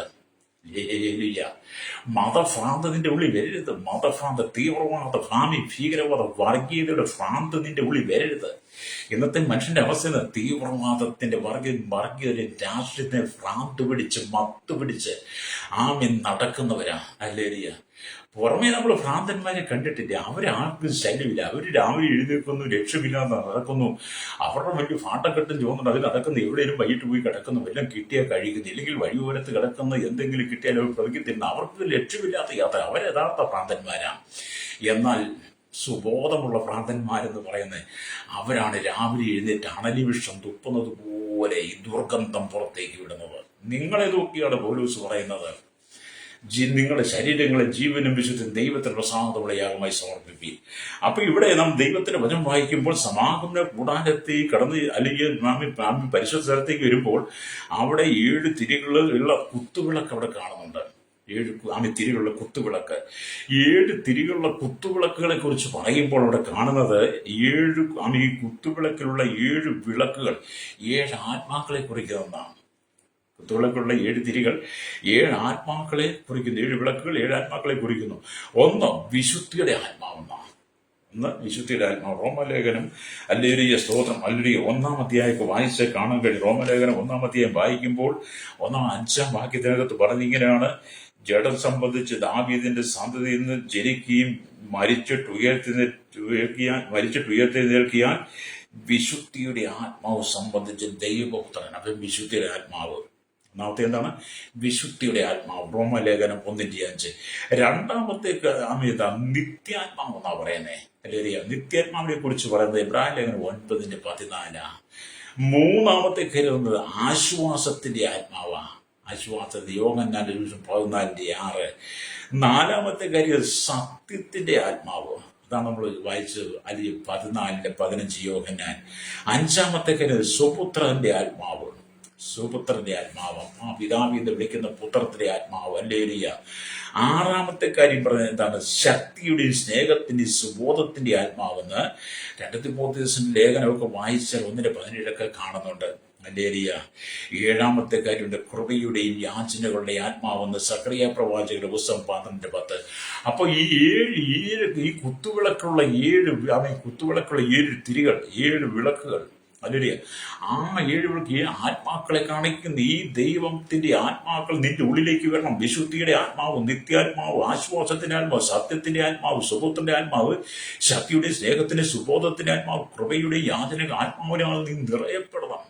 മതഭ്രാന്ത് നിന്റെ ഉള്ളിൽ വരരുത്. മതഭ്രാന്ത്, തീവ്രവാദ, ഭ്രാമി, ഭീകരവാദ, വർഗീയതയുടെ ഭ്രാന്ത് നിന്റെ ഉള്ളിൽ വരരുത്. ഇന്നത്തെ മനുഷ്യന്റെ അവസ്ഥ തീവ്രവാദത്തിന്റെ വർഗീയതയുടെ രാഷ്ട്രീയത്തിന് ഭ്രാന്ത് പിടിച്ച് മത്ത് പിടിച്ച് ആമി നടക്കുന്നവരാ. അല്ലേരിയ പുറമേ നമ്മൾ ഭ്രാന്തന്മാരെ കണ്ടിട്ടില്ല. അവരാർക്കും ശല്യമില്ല. അവർ രാവിലെ എഴുന്നേൽക്കുന്നു, ലക്ഷ്യമില്ലാതെ നടക്കുന്നു. അവരുടെ വലിയ ഫാട്ടക്കെട്ടും ചോന്നുണ്ട്. അത് നടക്കുന്നു. എവിടെയും വൈകിട്ട് പോയി കിടക്കുന്നു. എല്ലാം കിട്ടിയാൽ കഴിയുന്നു. ഇല്ലെങ്കിൽ വഴിയോരത്ത് കിടക്കുന്ന എന്തെങ്കിലും കിട്ടിയാൽ അവർ പ്രതിക്കുന്ന. അവർക്ക് ലക്ഷ്യമില്ലാത്ത യാത്ര. അവർ യഥാർത്ഥ ഭ്രാന്തന്മാരാണ്. എന്നാൽ സുബോധമുള്ള ഭ്രാന്തന്മാരെന്ന് പറയുന്നത് അവരാണ് രാവിലെ എഴുന്നേറ്റ് അണലി വിഷം തുപ്പുന്നത് പോലെ ഈ ദുർഗന്ധം പുറത്തേക്ക് വിടുന്നത്. നിങ്ങളെ നോക്കിയാണ് പൗലോസ് പറയുന്നത്, നിങ്ങളുടെ ശരീരങ്ങളെ ജീവനും വിശുദ്ധം ദൈവത്തിന് പ്രസാദമുള്ള യാഗമായി സമർപ്പിപ്പീൻ. അപ്പൊ ഇവിടെ നാം ദൈവത്തിന്റെ വചനം വായിക്കുമ്പോൾ സമാഗമന കൂടാരത്തിൽ കടന്ന് അല്ലെങ്കിൽ പരിശുദ്ധ സ്ഥലത്തേക്ക് വരുമ്പോൾ അവിടെ 7 തിരികളുള്ള കുത്തുവിളക്ക് അവിടെ കാണുന്നുണ്ട്. 7 തിരികളുള്ള കുത്തുവിളക്ക്. 7 തിരികളുള്ള കുത്തുവിളക്കുകളെ കുറിച്ച് പറയുമ്പോൾ അവിടെ കാണുന്നത് ഈ കുത്തുവിളക്കിലുള്ള 7 വിളക്കുകൾ 7 ആത്മാക്കളെ കുറിക്കുന്നതാണ്. കുത്തുവിളക്കുള്ള 7 തിരികൾ 7 ആത്മാക്കളെ കുറിക്കുന്നു. 7 വിളക്കുകൾ 7 ആത്മാക്കളെ കുറിക്കുന്നു. ഒന്ന് വിശുദ്ധിയുടെ ആത്മാവെന്നാണ്. ഒന്ന് വിശുദ്ധിയുടെ ആത്മാവ്. റോമലേഖനം ഹല്ലേലൂയ സ്തോത്രം ഹല്ലേലൂയ 1-ാം അധ്യായമൊക്കെ വായിച്ച് കാണാൻ കഴിയും. റോമലേഖനം 1-ാം അധ്യായം വായിക്കുമ്പോൾ 5-ാം വാക്യത്തിനകത്ത് പറഞ്ഞിങ്ങനെയാണ്, ജഡം സംബന്ധിച്ച് ദാവീദിന്റെ സന്തതിയിൽ നിന്ന് ജനിക്കുകയും മരിച്ചിട്ട് ഉയർത്തെഴുന്നേൽക്കിയാൽ വിശുദ്ധിയുടെ ആത്മാവ് സംബന്ധിച്ച് ദൈവപുത്രൻ. അപ്പം വിശുദ്ധിയുടെ ആത്മാവ്. ഒന്നാമത്തെ എന്താണ്? വിശുദ്ധിയുടെ ആത്മാവ്. റോമലേഖനം 1:5. രണ്ടാമത്തെ നിത്യാത്മാവ് എന്നാ പറയുന്നേ. അല്ലേ? നിത്യാത്മാവിനെ കുറിച്ച് പറയുന്നത് ഇബ്രാഹിം ലേഖനം 9:14. മൂന്നാമത്തെ കാര്യം ആശ്വാസത്തിന്റെ ആത്മാവാ. ആശ്വാസത്തിന്റെ യോഹന്നാന്റെ 14:6. നാലാമത്തെ കാര്യം സത്യത്തിന്റെ ആത്മാവ്. അതാണ് നമ്മൾ വായിച്ചത് 14:15 യോഹന്നാൻ. അഞ്ചാമത്തെ കാര്യം സുപുത്രന്റെ ആത്മാവ്. സുപുത്രന്റെ ആത്മാവ്, ആ പിതാവിന്ന് വിളിക്കുന്ന പുത്രത്തിന്റെ ആത്മാവ്. ഹല്ലേലൂയ. ആറാമത്തെ കാര്യം പറഞ്ഞത് എന്താണ്? ശക്തിയുടെയും സ്നേഹത്തിന്റെയും സുബോധത്തിന്റെ ആത്മാവെന്ന് 2 തിമോഥെയോസിന്റെ ലേഖനമൊക്കെ വായിച്ചാൽ 1:17 കാണുന്നുണ്ട്. ഹല്ലേലൂയ. ഏഴാമത്തെ കാര്യമുണ്ട് കൃപയുടെയും യാചനകളുടെയും ആത്മാവെന്ന് സക്കറിയ പ്രവാചകന്റെ പുസ്തകം 12:10. അപ്പൊ ഈ കുത്തുവിളക്കുള്ള 7 തിരികൾ, 7 വിളക്കുകൾ. അല്ലെ? ആ 7 വിളക്ക് ആത്മാക്കളെ കാണിക്കുന്ന ഈ ദൈവത്തിന്റെ ആത്മാക്കൾ നിന്റെ ഉള്ളിലേക്ക് വരണം. വിശുദ്ധിയുടെ ആത്മാവ്, നിത്യാത്മാവ്, ആശ്വാസത്തിന്റെ ആത്മാവ്, സത്യത്തിന്റെ ആത്മാവ്, സുബോധത്തിന്റെ ആത്മാവ്, ശക്തിയുടെ സ്നേഹത്തിന്റെ സുബോധത്തിന്റെ ആത്മാവ്, കൃപയുടെ യാചന ആത്മാവിനാണ് നീ നിറയപ്പെടണം.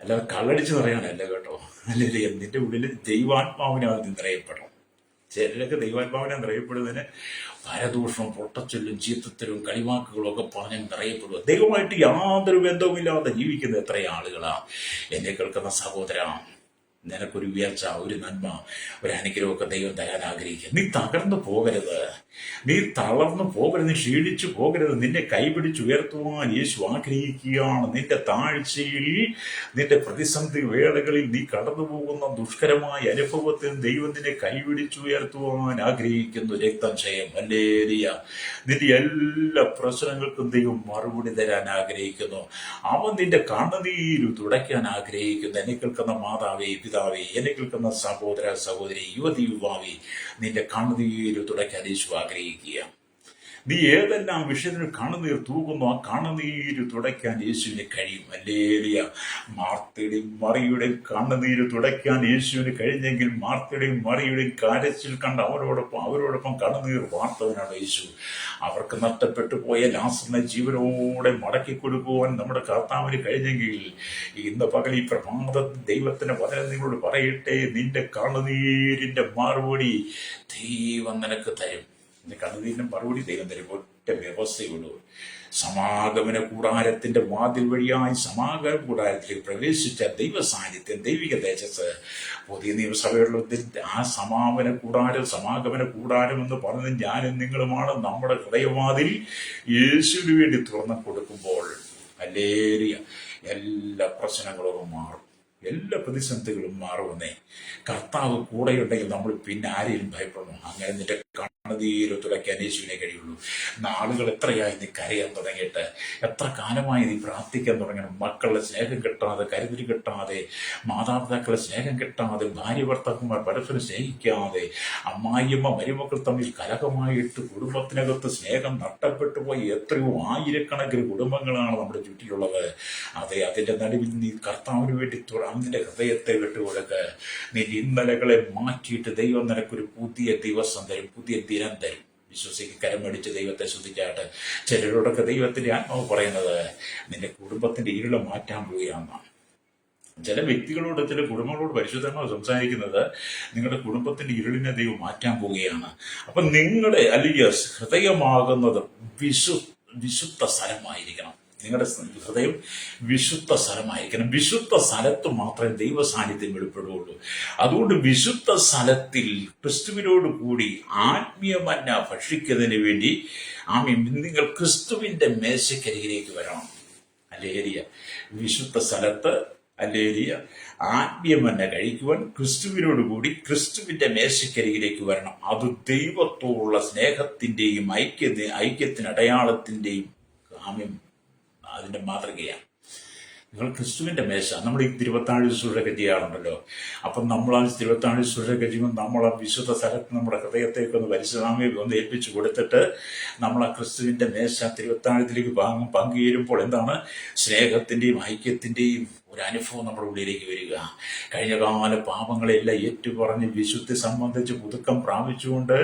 അല്ലാതെ കള്ളടിച്ച് നിറയാനല്ല കേട്ടോ. അല്ലേ? നിന്റെ ഉള്ളിൽ ദൈവാത്മാവിനാണ് നീ നിറയപ്പെടണം. ചിലരൊക്കെ ദൈവാത്മാവിനെ നിറയപ്പെടുന്നതിന് പരദൂഷണം, പൊട്ടച്ചൊല്ലും, ചീത്തത്തരും, കളിവാക്കുകളും ഒക്കെ പറഞ്ഞ് നിറയപ്പെടുക. ദൈവമായിട്ട് യാതൊരു ബന്ധവുമില്ലാതെ ജീവിക്കുന്ന എത്ര ആളുകളാ. എന്നെ കേൾക്കുന്ന സഹോദര, നിനക്കൊരു ഉയർച്ച, ഒരു നന്മ, ഒരു അനുഗ്രഹമൊക്കെ ദൈവം തരാൻ ആഗ്രഹിക്കുക. നീ തകർന്നു പോകരുത്. നീ തളർന്നു പോകരുത്, നീ ക്ഷീണിച്ചു പോകരുത്. നിന്നെ കൈപിടിച്ചുയർത്തുവാൻ യേശു ആഗ്രഹിക്കുകയാണ്. നിന്റെ താഴ്ചയിൽ, നിന്റെ പ്രതിസന്ധി വേളകളിൽ നീ കടന്നു പോകുന്ന ദുഷ്കരമായ അനുഭവത്തിൽ ദൈവം നിന്നെ കൈപിടിച്ചുയർത്തുവാൻ ആഗ്രഹിക്കുന്നു. രക്തം ചെയ്യും ഹല്ലേലൂയ. നിന്റെ എല്ലാ പ്രശ്നങ്ങൾക്കും ദൈവം മറുപടി തരാൻ ആഗ്രഹിക്കുന്നു. അവൻ നിന്റെ കണ്ണുനീര് തുടയ്ക്കാൻ ആഗ്രഹിക്കുന്നു. എന്നെ കേൾക്കുന്ന മാതാവേ, പിതാവേ, എന്നെ കേൾക്കുന്ന സഹോദര സഹോദരി, യുവതി യുവാവേ, നിന്റെ കണ്ണുനീര് തുടയ്ക്കാൻ യേശു ആഗ്രഹിക്കുക. നീ ഏതെല്ലാം വിഷയത്തിന് കണ്ണുനീർ തൂകുന്നു, ആ കണ്ണുനീര് തുടയ്ക്കാൻ യേശുവിന് കഴിയും. ഹല്ലേലൂയ. മാർത്തയുടെയും മറിയുടെയും കണ്ണുനീര് തുടയ്ക്കാൻ യേശുവിന് കഴിഞ്ഞെങ്കിൽ മാർത്തയുടെയും മറിയുടെയും കരച്ചിൽ കണ്ട് അവരോടൊപ്പം കണ്ണുനീർ വാർത്തവനാണ് യേശു. അവർക്ക് നഷ്ടപ്പെട്ടു പോയ ലാസറിനെ ജീവനോടെ മടക്കി കൊടുക്കുവാൻ നമ്മുടെ കർത്താവിന് കഴിഞ്ഞെങ്കിൽ ഇന്ന് പകൽ ഈ പ്രഭാതത്തിൽ ദൈവത്തിന്റെ വചനം നിങ്ങളോട് പറയട്ടെ, നിന്റെ കണ്ണുനീരിന്റെ മറുപടി ദൈവം നിനക്ക് തരും. നിന്റെ കണ്ണുനീരിന്റെ മറുപടി ദൈവം തരും. ഒറ്റ വ്യവസ്ഥയുള്ളൂ. സമാഗമന കൂടാരത്തിന്റെ വാതിൽ വഴിയായി സമാഗമന കൂടാരത്തിലേക്ക് പ്രവേശിച്ച ദൈവ സാന്നിധ്യം, ദൈവിക തേജസ് പുതിയ നിയമസഭകളിൽ ആ സമാഗമന കൂടാരം എന്ന് പറഞ്ഞ് ഞാനും നിങ്ങളുമാണ്. നമ്മുടെ ഹൃദയവാതിൽ യേശുവിന് വേണ്ടി തുറന്നു കൊടുക്കുമ്പോൾ ഹല്ലേലൂയ, എല്ലാ പ്രശ്നങ്ങളും മാറും, എല്ലാ പ്രതിസന്ധികളും മാറുമെന്നേ. കർത്താവ് കൂടെയുണ്ടെങ്കിൽ നമ്മൾ പിന്നെ ആരെയും ഭയപ്പെടണം. അങ്ങനെ നിന്റെ കണ്ണുനീര് തുടയ്ക്കാൻ യേശുവിനെ കഴിയുള്ളൂ. നാളുകൾ എത്രയായി നീ കരയാൻ തുടങ്ങിയിട്ട്, എത്ര കാലമായി നീ പ്രാർത്ഥിക്കാൻ തുടങ്ങണം. മക്കളുടെ സ്നേഹം കിട്ടാതെ, കരുതൽ കിട്ടാതെ, മാതാപിതാക്കളുടെ സ്നേഹം കിട്ടാതെ, ഭാര്യ ഭർത്താക്കന്മാർ പരസ്പരം സ്നേഹിക്കാതെ, അമ്മായിയമ്മ മരുമക്കൾ തമ്മിൽ കലഹമായിട്ട് കുടുംബത്തിനകത്ത് സ്നേഹം നഷ്ടപ്പെട്ടു പോയി എത്രയോ ആയിരക്കണക്കിന് കുടുംബങ്ങളാണ് നമ്മുടെ ചുറ്റിലുള്ളത്. അതെ, അതിന്റെ നടുവിൽ നീ കർത്താവിന് വേണ്ടി നിന്റെ ഹൃദയത്തെ വിട്ടുകൊടുക്കുക. നീ ഇന്നലകളെ മാറ്റിയിട്ട് ദൈവം നിനക്കൊരു പുതിയ ദിവസം തരും, പുതിയ ദിനം തരും. വിശ്വസിക്ക്, കരമടിച്ച് ദൈവത്തെ ശ്രദ്ധിച്ചാട്ട്. ചിലരോടൊക്കെ ദൈവത്തിന്റെ ആത്മാവ് പറയുന്നത് നിന്റെ കുടുംബത്തിന്റെ ഇരുള മാറ്റാൻ പോവുകയാണെന്നാണ്. ചില വ്യക്തികളോട്, ചില കുടുംബങ്ങളോട് പരിശുദ്ധമാവ് സംസാരിക്കുന്നത് നിങ്ങളുടെ കുടുംബത്തിന്റെ ഇരുളിനെ ദൈവം മാറ്റാൻ പോവുകയാണ്. അപ്പൊ നിങ്ങളുടെ അല്ലെങ്കിൽ ഹൃദയമാകുന്നത് വിശുദ്ധ സ്ഥലമായിരിക്കണം. നിങ്ങളുടെ ഹൃദയം വിശുദ്ധ സ്ഥലമായിരിക്കണം. വിശുദ്ധ സ്ഥലത്ത് മാത്രമേ ദൈവ സാന്നിധ്യം വെളിപ്പെടുകയുള്ളൂ. അതുകൊണ്ട് വിശുദ്ധ സ്ഥലത്തിൽ ക്രിസ്തുവിനോട് കൂടി ആത്മീയ മന്ന ഭക്ഷിക്കുന്നതിന് വേണ്ടി നിങ്ങൾ ക്രിസ്തുവിന്റെ മേശക്കരികിലേക്ക് വരണം. ഹല്ലേലൂയ. വിശുദ്ധ സ്ഥലത്ത് ഹല്ലേലൂയ ആത്മീയ മന്ന കഴിക്കുവാൻ ക്രിസ്തുവിനോട് കൂടി ക്രിസ്തുവിന്റെ മേശക്കരികിലേക്ക് വരണം. അത് ദൈവത്തോടുള്ള സ്നേഹത്തിന്റെയും ഐക്യത്തിന് അടയാളത്തിന്റെയും അതിന്റെ മാതൃകയാണ്. നിങ്ങൾ ക്രിസ്തുവിന്റെ മേശ, നമ്മൾ ഈ തിരുവത്താഴ് ശുശ്രൂഷയൊക്കെ ചെയ്യാറുണ്ടല്ലോ. അപ്പം നമ്മൾ ആ തിരുവത്താഴ് ശുശ്രൂഷയൊക്കെ ചെയ്യുമ്പോൾ നമ്മൾ ആ വിശുദ്ധ സ്ഥലത്ത് നമ്മുടെ ഹൃദയത്തേക്ക് ഒന്ന് പരിശുദ്ധാത്മാവിനെ ഒന്ന് ഏൽപ്പിച്ചു കൊടുത്തിട്ട് നമ്മൾ ആ ക്രിസ്തുവിന്റെ മേശ തിരുവത്താഴത്തിലേക്ക് പങ്കുചേരുമ്പോൾ എന്താണ്, സ്നേഹത്തിന്റെയും ഐക്യത്തിന്റെയും ഒരു അനുഭവം നമ്മുടെ ഉള്ളിലേക്ക് വരിക. കഴിഞ്ഞകാല പാപങ്ങളെല്ലാം ഏറ്റുപറഞ്ഞ് വിശുദ്ധി സംബന്ധിച്ച് പുതുക്കം പ്രാപിച്ചുകൊണ്ട്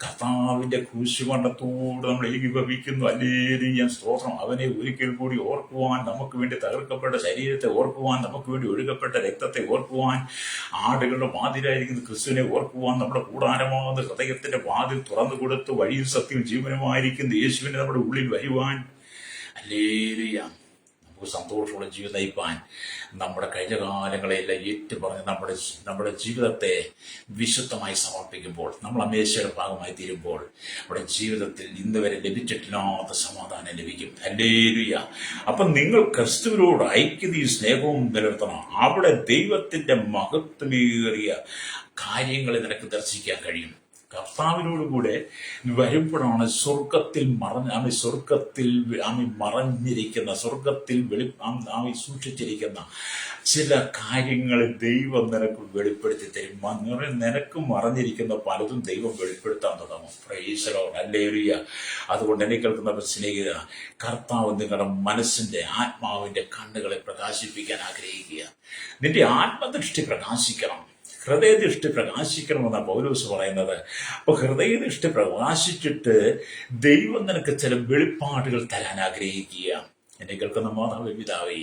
കർത്താവിന്റെ ക്രൂശുമരണത്തോട് നമ്മൾ ഏകീഭവിക്കുന്നു. ഹല്ലേലൂയ, സ്തോത്രം. അവനെ ഒരിക്കൽ കൂടി ഓർക്കുവാൻ, നമുക്ക് വേണ്ടി തകർക്കപ്പെട്ട ശരീരത്തെ ഓർക്കുവാൻ, നമുക്ക് വേണ്ടി ഒഴുകപ്പെട്ട രക്തത്തെ ഓർക്കുവാൻ, ആടുകളുടെ വാതിലായിരിക്കുന്ന ക്രിസ്തുവിനെ ഓർക്കുവാൻ, നമ്മുടെ കൂടാരമാകുന്ന ഹൃദയത്തിന്റെ വാതിൽ തുറന്നു കൊടുത്ത് വഴിയും സത്യവും ജീവനുമായിരിക്കുന്ന യേശുവിനെ നമ്മുടെ ഉള്ളിൽ വരുവാൻ, ഹല്ലേലൂയ, സന്തോഷമുള്ള ജീവിതം നയിപ്പാൻ നമ്മുടെ കഴിഞ്ഞ കാലങ്ങളെല്ലാം ഏറ്റുപറഞ്ഞ് നമ്മുടെ ജീവിതത്തെ വിശുദ്ധമായി സമർപ്പിക്കുമ്പോൾ, നമ്മൾ അമേശയുടെ ഭാഗമായി തീരുമ്പോൾ നമ്മുടെ ജീവിതത്തിൽ ഇന്ന് വരെ ലഭിച്ചിട്ടില്ലാത്ത സമാധാനം ലഭിക്കും. ഹല്ലേലൂയ. അപ്പം നിങ്ങൾ ക്രിസ്തുവിനോട് ഐക്യതയും സ്നേഹവും നിലനിർത്തണം. അവിടെ ദൈവത്തിന്റെ മഹത്വമേറിയ കാര്യങ്ങളെ നിനക്ക് ദർശിക്കാൻ കഴിയും. കർത്താവിനോടുകൂടെ വരുമ്പോഴാണ് സ്വർഗത്തിൽ മറഞ്ഞിരിക്കുന്ന, സ്വർഗത്തിൽ സൂക്ഷിച്ചിരിക്കുന്ന ചില കാര്യങ്ങൾ ദൈവം നിനക്ക് വെളിപ്പെടുത്തി തരും. നിനക്ക് മറഞ്ഞിരിക്കുന്ന പലതും ദൈവം വെളിപ്പെടുത്താൻ തുടങ്ങും. Praise the Lord. ഹല്ലേലൂയ. അതുകൊണ്ട് എന്നെ കേൾക്കുന്ന സ്നേഹിത, കർത്താവ് നിങ്ങളുടെ മനസ്സിന്റെ ആത്മാവിന്റെ കണ്ണുകളെ പ്രകാശിപ്പിക്കാൻ ആഗ്രഹിക്കുക. നിന്റെ ആത്മദൃഷ്ടി പ്രകാശിക്കണം, ഹൃദയദൃഷ്ടി പ്രകാശിക്കണമെന്നാണ് പൗലോസ് പറയുന്നത്. അപ്പൊ ഹൃദയദൃഷ്ടി പ്രകാശിച്ചിട്ട് ദൈവം നിനക്ക് ചില വെളിപ്പാടുകൾ തരാൻ ആഗ്രഹിക്കുക. എന്നെ കേൾക്കുന്ന മാതാവേ, പിതാവേ,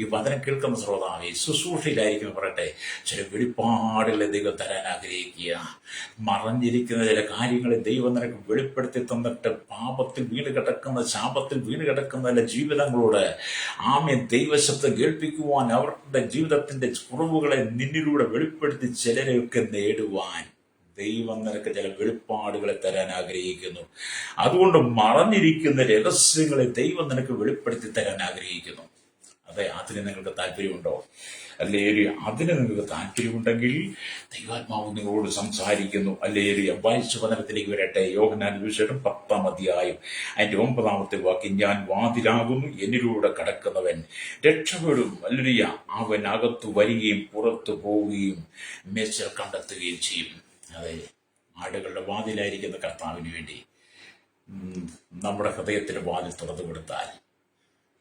ഈ വചനം കേൾക്കുന്ന ശ്രോതാവേ, ശുശ്രൂഷയിലായിരിക്കും പറയട്ടെ, ചില വെളിപ്പാടുകളെ ദൈവം തരാൻ ആഗ്രഹിക്കുക. മറഞ്ഞിരിക്കുന്ന ചില കാര്യങ്ങളെ ദൈവം നിനക്ക് വെളിപ്പെടുത്തി തന്നിട്ട് പാപത്തിൽ വീണ് കിടക്കുന്ന, ശാപത്തിൽ വീണ് കിടക്കുന്ന ചില ജീവിതങ്ങളോട് ദൈവശബ്ദം കേൾപ്പിക്കുവാൻ, അവരുടെ ജീവിതത്തിന്റെ കുറവുകളെ നിന്നിലൂടെ വെളിപ്പെടുത്തി ചിലരെയൊക്കെ നേടുവാൻ ദൈവം നിനക്ക് ചില വെളിപ്പാടുകളെ തരാൻ ആഗ്രഹിക്കുന്നു. അതുകൊണ്ട് മറഞ്ഞിരിക്കുന്ന രഹസ്യങ്ങളെ ദൈവം നിനക്ക് വെളിപ്പെടുത്തി തരാൻ ആഗ്രഹിക്കുന്നു. അതെ, അതിന് നിങ്ങൾക്ക് താല്പര്യമുണ്ടോ? അല്ലെങ്കിൽ അതിന് നിങ്ങൾക്ക് താല്പര്യമുണ്ടെങ്കിൽ ദൈവാത്മാവ് നിങ്ങളോട് സംസാരിക്കുന്നു. അല്ലെങ്കിൽ വായിച്ച വചനത്തിലേക്ക് വരട്ടെ. യോഹന്നാൻ സുവിശേഷം 10-ാം അധ്യായം അതിന്റെ 9-ാമത്തെ വാക്യം, ഞാൻ വാതിലാകുന്നു, എന്നിലൂടെ കടക്കുന്നവൻ രക്ഷപ്പെടും. അല്ലെങ്കിൽ അവൻ അകത്തു വരികയും പുറത്തു പോവുകയും മേച്ചൽ കണ്ടെത്തുകയും ചെയ്യും. അതെ, ആടുകളുടെ വാതിലായിരിക്കുന്ന കർത്താവിന് വേണ്ടി നമ്മുടെ ഹൃദയത്തിന് വാതിൽ തുറന്നു കൊടുത്താൽ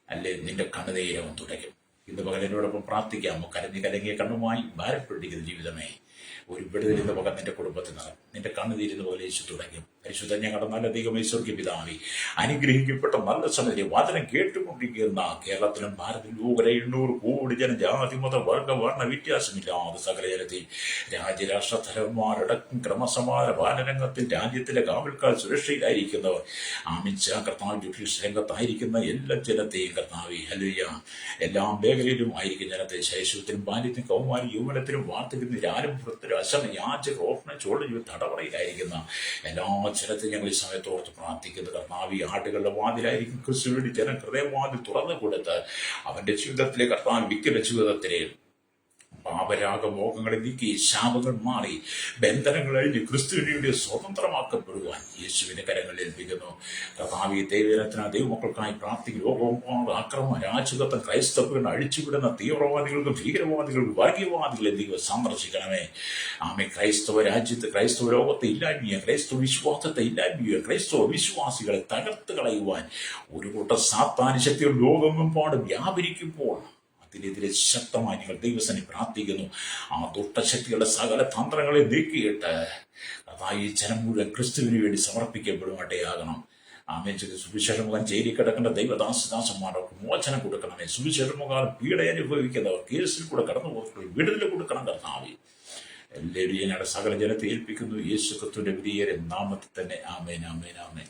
അല്ലേ നിന്റെ കണ്ണുനീരവൻ തുടയ്ക്കും. ഇന്ന് പകൽ എന്നോടൊപ്പം പ്രാർത്ഥിക്കാമോ? കലങ്ങിയ കണ്ണുമായി ഭാരപ്പെട്ടിരിക്കുന്ന ജീവിതമേ, ഒരു വിടുതൽ ഇന്ന് പകൽ നിന്റെ കുടുംബത്തിൽ നടക്കും. നിന്റെ കണ്ണുനീരുന്ന പോലെ യേശു തുടങ്ങും. പരിശുദ്ധ ഞങ്ങളുടെ നല്ല ദൈവമേ, സ്വർഗ്ഗ പിതാവേ, അനുഗ്രഹിക്കപ്പെട്ട നല്ല സമയത്ത് വചനം കേട്ടുകൊണ്ടിരിക്കുന്ന കേരളത്തിലും ഭാരതത്തിലും 700 കോടി ജനജാതി മത വർഗ വർണ്ണ വ്യത്യാസമില്ലാതെ സകല ജനത്തിൽ രാജ്യരാഷ്ട്ര തലവന്മാരടക്കം ക്രമസമാധാന പാലനരംഗത്തിൽ രാജ്യത്തിലെ കാവൽക്കാർ സുരക്ഷയിലായിരിക്കുന്നവർ, ആമിച്ച കർത്താവ് ജുഡീഷ്യൽ രംഗത്തായിരിക്കുന്ന എല്ലാ ജനത്തെയും കർത്താവേ, ഹല്ലേലൂയ, എല്ലാ മേഖലയിലും ആയിരിക്കും ജനത്തെ ശൈശവത്തിലും ബാല്യത്തിലും കൗമാരി യൗവനത്തിലും വാർദ്ധക്യത്തിലും ആരംഭത്തിലും അശമ യാചക ഓർമ്മ ചോള തടവറയിലായിരിക്കുന്ന എല്ലാ ജനത്തെ ഞങ്ങൾ ഈ സമയത്ത് ഓർത്ത് പ്രാർത്ഥിക്കുന്നു. കർത്താവ് ആടുകളുടെ വാതിലായിരിക്കും ക്രിസ്തുവിന്റെ ജനം ഹൃദയവാതിൽ തുറന്നു കൊടുത്ത് അവന്റെ ജീവിതത്തിലെ കർത്താവ് വിക്കല ജീവിതത്തിലെ പാപരാഗമോഹങ്ങളെ നീക്കി ശാപങ്ങൾ മാറി ബന്ധനങ്ങൾ അഴിഞ്ഞ് ക്രിസ്തുവിനെ സ്വതന്ത്രമാക്കപ്പെടുവാൻ യേശുവിന്റെ കരങ്ങളിൽ ഏൽപ്പിക്കുന്നു. കർത്താവ് ദൈവജനത്തിന് ദൈവമക്കൾക്കായി പ്രാർത്ഥിക്കും. ലോകവും അക്രമ രാജകത്വം ക്രൈസ്തവர்கள் അഴിച്ചുവിടുന്ന തീവ്രവാദികൾക്കും ഭീകരവാദികൾക്കും വർഗീയവാദികളെ ദൈവം സന്ദർശിക്കണമേ. ആമേ, ക്രൈസ്തവ രാജ്യത്ത് ക്രൈസ്തവ ലോകത്തെ ഇല്ലായ്മ, ക്രൈസ്തവ വിശ്വാസത്തെ ഇല്ലായ്മ, ക്രൈസ്തവ വിശ്വാസികളെ തകർത്ത് കളയുവാൻ ഒരു കൂട്ടം സാത്താന്യ ശക്തികൾ ലോകമെമ്പാടും വ്യാപരിക്കുമ്പോൾ ഇതിനെതിരെ ശക്തമായി നിങ്ങൾ ദൈവസനെ പ്രാർത്ഥിക്കുന്നു. ആ ദുഷ്ടശക്തികളുടെ സകല തന്ത്രങ്ങളെ നീക്കിയിട്ട് അതായി ജനം മുഴുവൻ ക്രിസ്തുവിന് വേണ്ടി സമർപ്പിക്കപ്പെടുവാട്ടയാകണം. ആമേൻ. സുവിശേഷം മുഖം ജയിലിൽ കിടക്കേണ്ട ദൈവദാസന്മാർക്ക് മോചനം കൊടുക്കണമേ. സുവിശേഷം മുഖാൽ പീഡ അനുഭവിക്കുന്നവർ കേസിൽ കൂടെ കടന്നു പോകുന്ന വിടുതൽ കൊടുക്കണം കർത്താവേ. എല്ലാവരും ഞങ്ങളുടെ സകല ജനത്തെ ഏൽപ്പിക്കുന്നു യേശു ക്രിസ്തുവിന്റെ വലിയ നാമത്തിൽ തന്നെ. ആമേൻ, ആമേൻ, ആമേൻ.